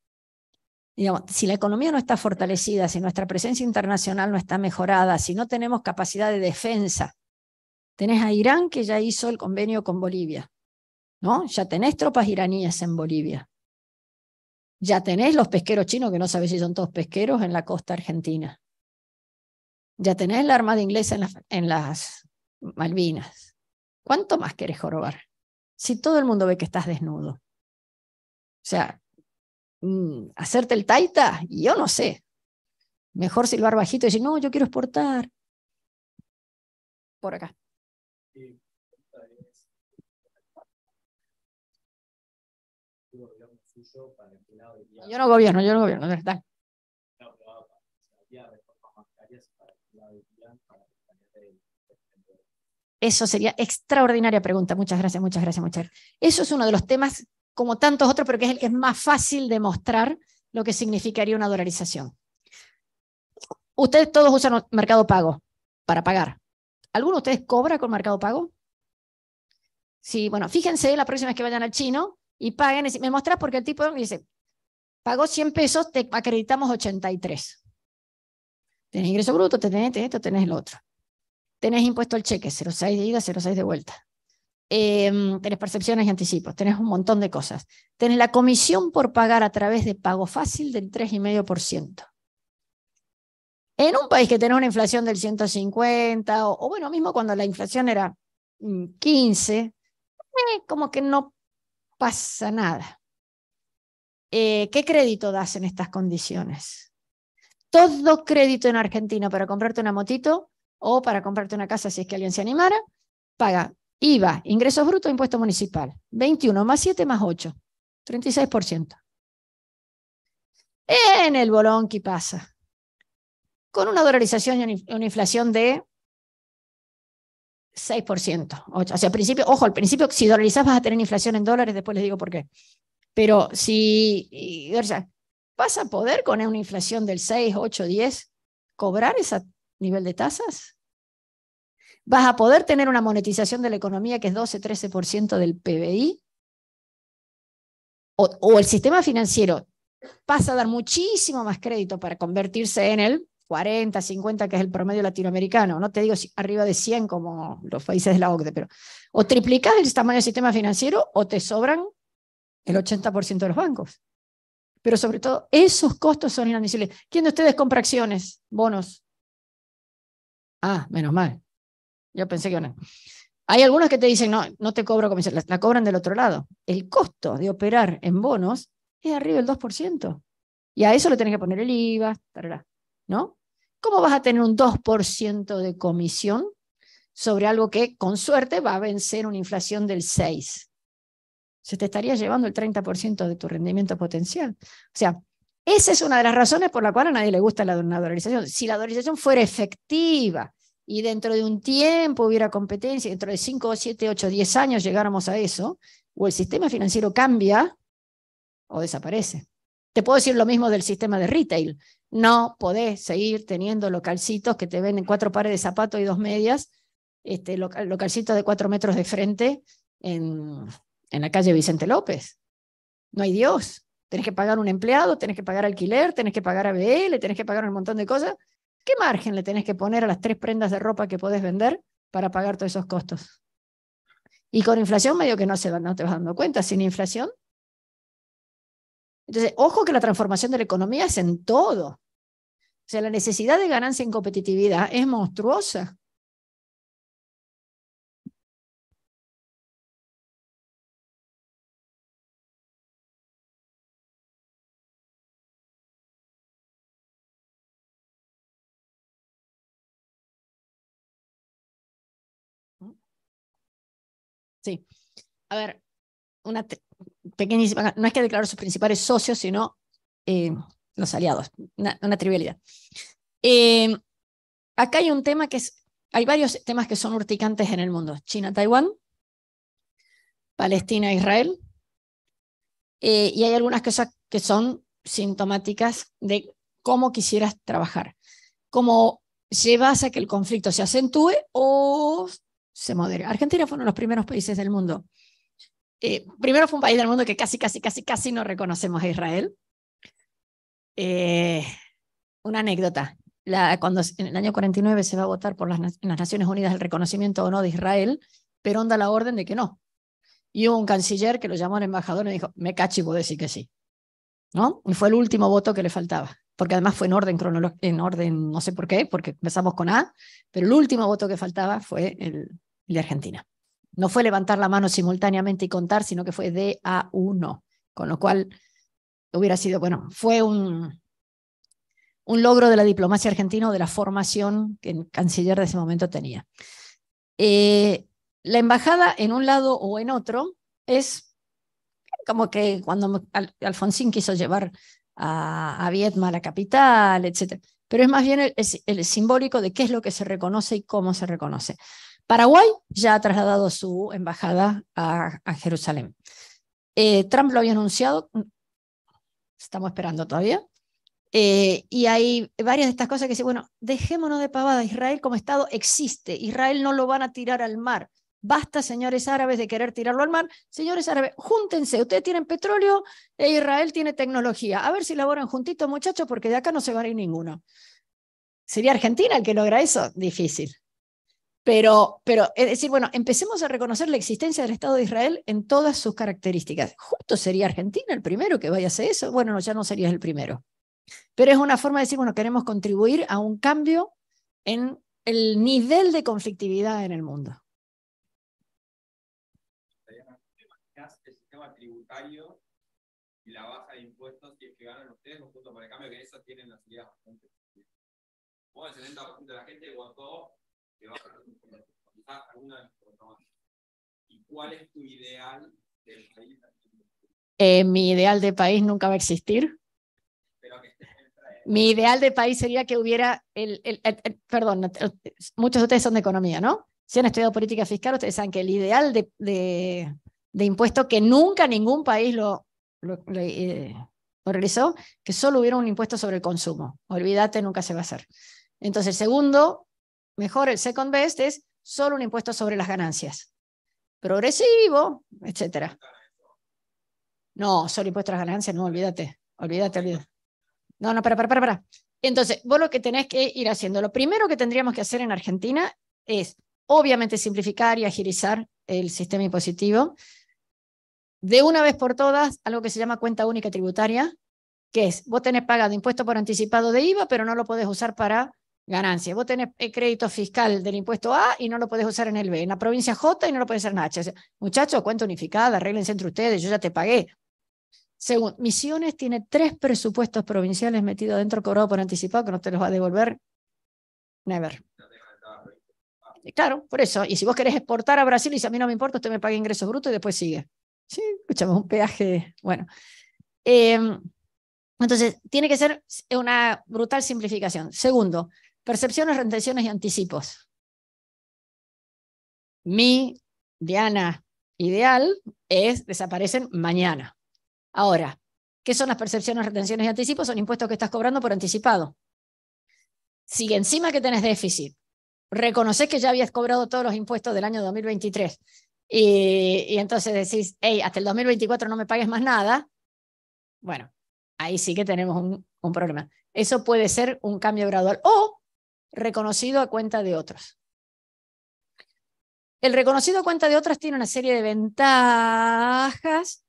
Digamos, si la economía no está fortalecida, si nuestra presencia internacional no está mejorada, si no tenemos capacidad de defensa. Tenés a Irán, que ya hizo el convenio con Bolivia, ¿no? Ya tenés tropas iraníes en Bolivia. Ya tenés los pesqueros chinos, que no sabés si son todos pesqueros, en la costa argentina. Ya tenés la armada inglesa en las Malvinas. ¿Cuánto más querés jorobar? Si todo el mundo ve que estás desnudo. O sea, hacerte el taita, yo no sé. Mejor silbar bajito y decir, no, yo quiero exportar. Por acá. Yo no gobierno, ¿verdad? Eso sería extraordinaria pregunta. Muchas gracias, muchas gracias, muchas gracias. Eso es uno de los temas, como tantos otros, pero que es el que es más fácil de mostrar lo que significaría una dolarización. Ustedes todos usan Mercado Pago para pagar. ¿Alguno de ustedes cobra con Mercado Pago? Sí, bueno, fíjense la próxima vez que vayan al chino y paguen, me mostrás porque el tipo dice, pagó 100 pesos, te acreditamos 83. Tenés ingreso bruto, tenés esto, tenés lo otro. Tenés impuesto al cheque, 0,6 de ida, 0,6 de vuelta. Tenés percepciones y anticipos, tenés un montón de cosas. Tenés la comisión por pagar a través de pago fácil del 3,5%. En un país que tenés una inflación del 150, o bueno, mismo cuando la inflación era 15, como que no pasa nada. ¿Qué crédito das en estas condiciones? Todo crédito en Argentina para comprarte una motito o para comprarte una casa si es que alguien se animara, paga IVA, ingresos brutos, impuesto municipal. 21 más 7 más 8, 36%. En el bolón, ¿qué pasa? Con una dolarización y una inflación de 6%. O sea, al principio, ojo, al principio, si dolarizás vas a tener inflación en dólares, después les digo por qué. Pero si vas a poder con una inflación del 6, 8, 10 cobrar ese nivel de tasas. Vas a poder tener una monetización de la economía que es 12, 13% del PBI. O el sistema financiero pasa a dar muchísimo más crédito para convertirse en el 40, 50, que es el promedio latinoamericano. No te digo arriba de 100 como los países de la OCDE, pero o triplicas el tamaño del sistema financiero o te sobran el 80% de los bancos. Pero sobre todo, esos costos son inadmisibles. ¿Quién de ustedes compra acciones, bonos? Ah, menos mal. Yo pensé que no. Hay algunos que te dicen, no, no te cobro comisión, la cobran del otro lado. El costo de operar en bonos es arriba del 2%. Y a eso le tenés que poner el IVA, ¿no? ¿Cómo vas a tener un 2% de comisión sobre algo que, con suerte, va a vencer una inflación del 6%? Se te estaría llevando el 30% de tu rendimiento potencial. O sea, esa es una de las razones por la cual a nadie le gusta la dolarización. Si la dolarización fuera efectiva y dentro de un tiempo hubiera competencia, dentro de 5, 7, 8, 10 años llegáramos a eso, o el sistema financiero cambia o desaparece. Te puedo decir lo mismo del sistema de retail. No podés seguir teniendo localcitos que te venden 4 pares de zapatos y 2 medias, localcitos de 4 metros de frente en la calle Vicente López. No hay Dios. Tenés que pagar un empleado, tenés que pagar alquiler, tenés que pagar ABL, tenés que pagar un montón de cosas. ¿Qué margen le tenés que poner a las 3 prendas de ropa que podés vender para pagar todos esos costos? Y con inflación medio que no te vas dando cuenta. Sin inflación. Entonces, ojo que la transformación de la economía es en todo. O sea, la necesidad de ganancia en competitividad es monstruosa. Sí. A ver, una pequeñísima, no es que declaró sus principales socios, sino los aliados, una trivialidad. Acá hay un tema hay varios temas que son urticantes en el mundo. China-Taiwán, Palestina-Israel, y hay algunas cosas que son sintomáticas de cómo quisieras trabajar. Cómo llevas a que el conflicto se acentúe o se modere. Argentina fue uno de los primeros países del mundo. Primero fue un país del mundo que casi no reconocemos a Israel. Una anécdota. Cuando en el año 49 se va a votar por en las Naciones Unidas el reconocimiento o no de Israel, Perón da la orden de que no. Y hubo un canciller que lo llamó al embajador y dijo, me cachi, vos decís que sí. ¿No? Y fue el último voto que le faltaba. Porque además fue en orden, no sé por qué, porque empezamos con A, pero el último voto que faltaba fue el de Argentina. No fue levantar la mano simultáneamente y contar, sino que fue de a 1, con lo cual hubiera sido, bueno, fue un logro de la diplomacia argentina o de la formación que el canciller de ese momento tenía. La embajada en un lado o en otro es como que cuando Alfonsín quiso llevar a Viedma a la capital, etc. Pero es más bien el simbólico de qué es lo que se reconoce y cómo se reconoce. Paraguay ya ha trasladado su embajada a Jerusalén. Trump lo había anunciado, estamos esperando todavía. Y hay varias de estas cosas que dicen, bueno, dejémonos de pavada, Israel como Estado existe, Israel no lo van a tirar al mar. Basta, señores árabes, de querer tirarlo al mar. Señores árabes, júntense, ustedes tienen petróleo e Israel tiene tecnología. A ver si laboran juntitos, muchachos, porque de acá no se va a ir ninguno. ¿Sería Argentina el que logra eso? Difícil. Pero es decir, bueno, empecemos a reconocer la existencia del Estado de Israel en todas sus características. Justo sería Argentina el primero que vaya a hacer eso. Bueno, no, ya no serías el primero. Pero es una forma de decir, bueno, queremos contribuir a un cambio en el nivel de conflictividad en el mundo. El sistema tributario y la baja de impuestos que ganan ustedes, un punto por el cambio que eso tienen las ideas bastante. Como el 70% de la gente votó que va a quizás alguna de las. ¿Y cuál es tu ideal del país? Mi ideal de país nunca va a existir. Pero que mi ideal de país sería que hubiera perdón, muchos de ustedes son de economía, ¿no? Si han estudiado política fiscal, ustedes saben que el ideal de impuesto que nunca ningún país lo realizó, que solo hubiera un impuesto sobre el consumo. Olvídate, nunca se va a hacer. Entonces, segundo, mejor el second best es solo un impuesto sobre las ganancias. Progresivo, etcétera. No, solo impuesto a las ganancias, no, olvídate. No, para. Entonces, vos lo que tenés que ir haciendo, lo primero que tendríamos que hacer en Argentina es, obviamente, simplificar y agilizar el sistema impositivo. De una vez por todas, algo que se llama cuenta única tributaria, que es, vos tenés pagado impuesto por anticipado de IVA, pero no lo podés usar para ganancias. Vos tenés crédito fiscal del impuesto A y no lo podés usar en el B. En la provincia J y no lo podés usar en H. O sea, muchachos, cuenta unificada, arréglense entre ustedes, yo ya te pagué. Según Misiones, tiene 3 presupuestos provinciales metidos dentro, cobrado por anticipado, que no te los va a devolver. Never. Claro, por eso. Y si vos querés exportar a Brasil y si a mí no me importa, usted me paga ingresos brutos y después sigue. Sí, escuchamos un peaje. Bueno. Entonces, tiene que ser una brutal simplificación. Segundo, percepciones, retenciones y anticipos. Mi Diana ideal es desaparecen mañana. Ahora, ¿qué son las percepciones, retenciones y anticipos? Son impuestos que estás cobrando por anticipado. Si encima que tenés déficit, reconoces que ya habías cobrado todos los impuestos del año 2023 y entonces decís, hey, hasta el 2024 no me pagues más nada, bueno, ahí sí que tenemos un problema. Eso puede ser un cambio gradual o reconocido a cuenta de otros. El reconocido a cuenta de otros tiene una serie de ventajas,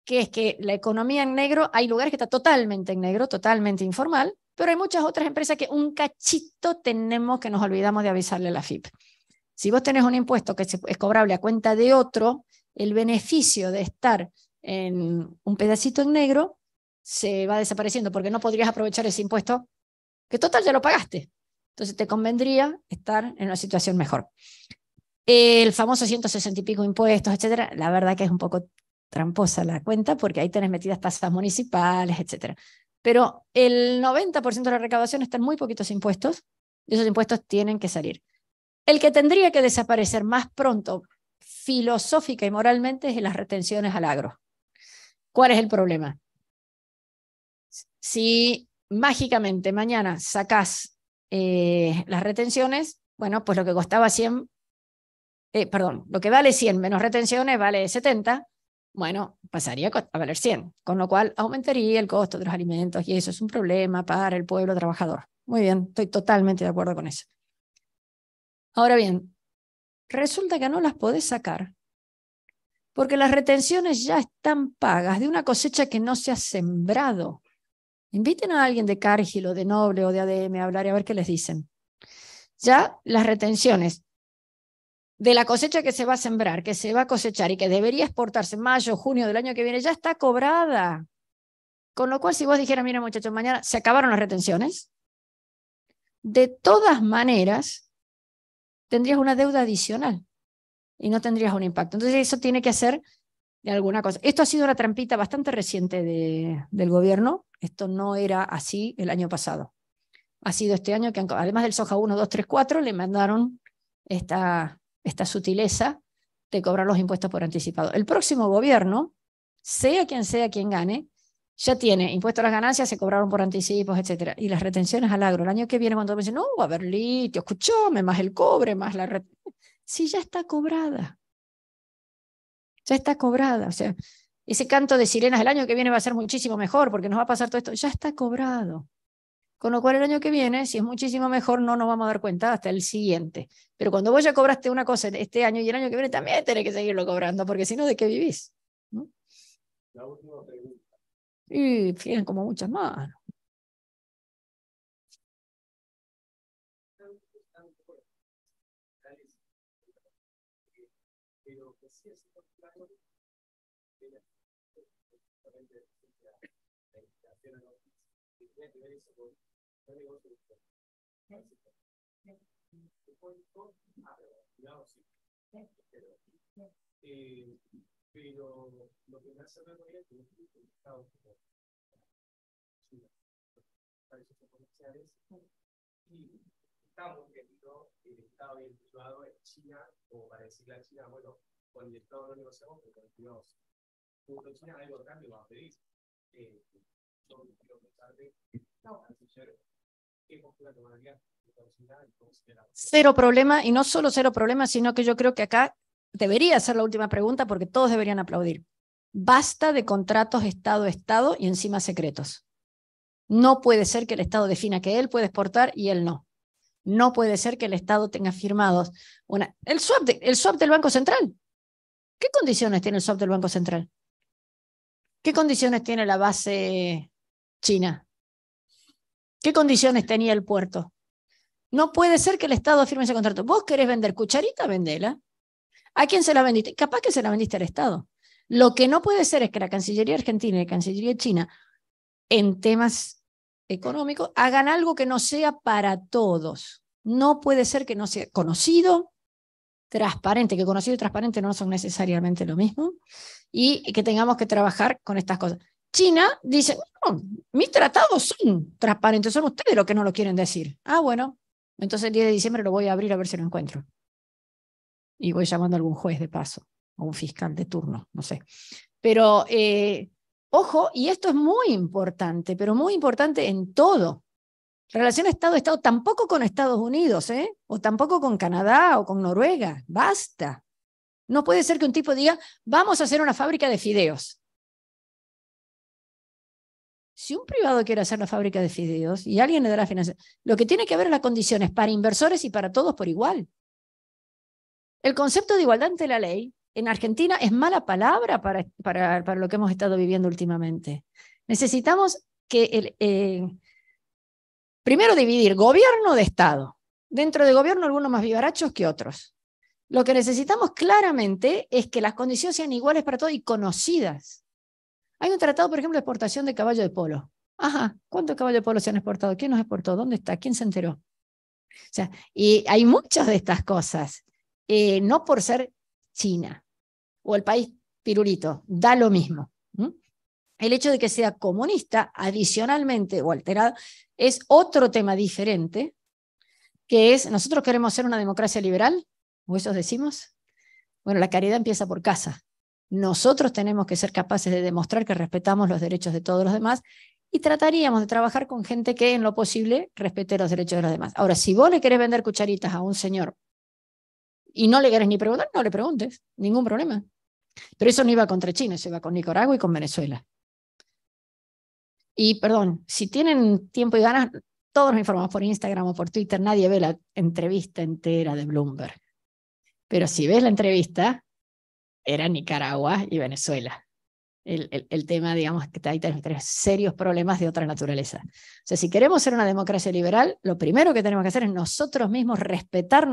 que es que la economía en negro, hay lugares que está totalmente en negro, totalmente informal, pero hay muchas otras empresas que un cachito tenemos que nos olvidamos de avisarle a la FIP. Si vos tenés un impuesto que es cobrable a cuenta de otro, el beneficio de estar en un pedacito en negro se va desapareciendo porque no podrías aprovechar ese impuesto que total ya lo pagaste. Entonces te convendría estar en una situación mejor. El famoso 160 y pico impuestos, etcétera, la verdad que es un poco tramposa la cuenta porque ahí tenés metidas tasas municipales, etcétera. Pero el 90% de la recaudación está en muy poquitos impuestos y esos impuestos tienen que salir. El que tendría que desaparecer más pronto, filosófica y moralmente, es las retenciones al agro. ¿Cuál es el problema? Si mágicamente mañana sacás las retenciones, bueno, pues lo que costaba 100, lo que vale 100 menos retenciones vale 70, bueno, pasaría a valer 100, con lo cual aumentaría el costo de los alimentos y eso es un problema para el pueblo trabajador. Muy bien, estoy totalmente de acuerdo con eso. Ahora bien, resulta que no las podés sacar porque las retenciones ya están pagas de una cosecha que no se ha sembrado. Inviten a alguien de Cargill o de Noble o de ADM a hablar y a ver qué les dicen. Ya las retenciones de la cosecha que se va a sembrar, que se va a cosechar y que debería exportarse en mayo, junio del año que viene, ya está cobrada. Con lo cual, si vos dijeras, mira muchachos, mañana se acabaron las retenciones, de todas maneras, tendrías una deuda adicional y no tendrías un impacto. Entonces eso tiene que hacer de alguna cosa. Esto ha sido una trampita bastante reciente del gobierno. Esto no era así el año pasado. Ha sido este año que, además del soja 1, 2, 3, 4, le mandaron esta esta sutileza de cobrar los impuestos por anticipado. El próximo gobierno, sea quien gane, ya tiene impuestos a las ganancias, se cobraron por anticipos, etcétera, y las retenciones al agro. El año que viene, cuando me dicen, no, va a haber litio, escuchame, más el cobre, más la retención. Sí, ya está cobrada. Ya está cobrada. O sea, ese canto de sirenas el año que viene va a ser muchísimo mejor porque nos va a pasar todo esto. Ya está cobrado. Con lo cual el año que viene, si es muchísimo mejor, no nos vamos a dar cuenta hasta el siguiente. Pero cuando vos ya cobraste una cosa este año y el año que viene también tenés que seguirlo cobrando, porque si no, ¿de qué vivís? ¿No? La última pregunta. Y tienen como muchas más. Pero que sí es claro que la pero lo que me hace ver es que los estados como China, países comerciales, y estamos viendo el Estado y el privado en China, como para decirle a China, bueno, con el Estado no negociamos, pero con el privado sí. Junto a China algo de cambio va a pedir. Yo quiero pensar de canciller, ¿qué postura tomaría de China? Cero problema, y no solo cero problema, sino que yo creo que acá debería ser la última pregunta porque todos deberían aplaudir. Basta de contratos Estado-Estado y encima secretos. No puede ser que el Estado defina que él puede exportar y él no. No puede ser que el Estado tenga firmados el swap del Banco Central. ¿Qué condiciones tiene el swap del Banco Central? ¿Qué condiciones tiene la base china? ¿Qué condiciones tenía el puerto? No puede ser que el Estado firme ese contrato. Vos querés vender cucharita, vendela. ¿A quién se la vendiste? Capaz que se la vendiste al Estado. Lo que no puede ser es que la Cancillería Argentina y la Cancillería China, en temas económicos, hagan algo que no sea para todos. No puede ser que no sea conocido, transparente, que conocido y transparente no son necesariamente lo mismo, y que tengamos que trabajar con estas cosas. China dice, no, mis tratados son transparentes, son ustedes los que no lo quieren decir. Ah, bueno, entonces el 10 de diciembre lo voy a abrir a ver si lo encuentro. Y voy llamando a algún juez de paso, o un fiscal de turno, no sé. Pero, ojo, y esto es muy importante, pero muy importante en todo. Relación Estado-Estado, tampoco con Estados Unidos, o tampoco con Canadá o con Noruega. Basta. No puede ser que un tipo diga, vamos a hacer una fábrica de fideos. Si un privado quiere hacer la fábrica de fideos y alguien le dará financiación, lo que tiene que haber es las condiciones para inversores y para todos por igual. El concepto de igualdad ante la ley en Argentina es mala palabra para lo que hemos estado viviendo últimamente. Necesitamos que primero dividir gobierno de Estado. Dentro de gobierno algunos más vivarachos que otros. Lo que necesitamos claramente es que las condiciones sean iguales para todos y conocidas. Hay un tratado, por ejemplo, de exportación de caballo de polo. Ajá, ¿cuántos caballos de polo se han exportado? ¿Quién los exportó? ¿Dónde está? ¿Quién se enteró? O sea, y hay muchas de estas cosas. No por ser China o el país pirulito, da lo mismo. El hecho de que sea comunista, adicionalmente o alterado, es otro tema diferente, que es, nosotros queremos ser una democracia liberal, o eso decimos. Bueno, la caridad empieza por casa. Nosotros tenemos que ser capaces de demostrar que respetamos los derechos de todos los demás y trataríamos de trabajar con gente que en lo posible respete los derechos de los demás. Ahora, si vos le querés vender cucharitas a un señor y no le querés ni preguntar, no le preguntes, ningún problema. Pero eso no iba contra China, eso iba con Nicaragua y con Venezuela. Y perdón, si tienen tiempo y ganas, todos nos informamos por Instagram o por Twitter, nadie ve la entrevista entera de Bloomberg. Pero si ves la entrevista, era Nicaragua y Venezuela. El tema, digamos, que hay tres serios problemas de otra naturaleza. O sea, si queremos ser una democracia liberal, lo primero que tenemos que hacer es nosotros mismos respetarnos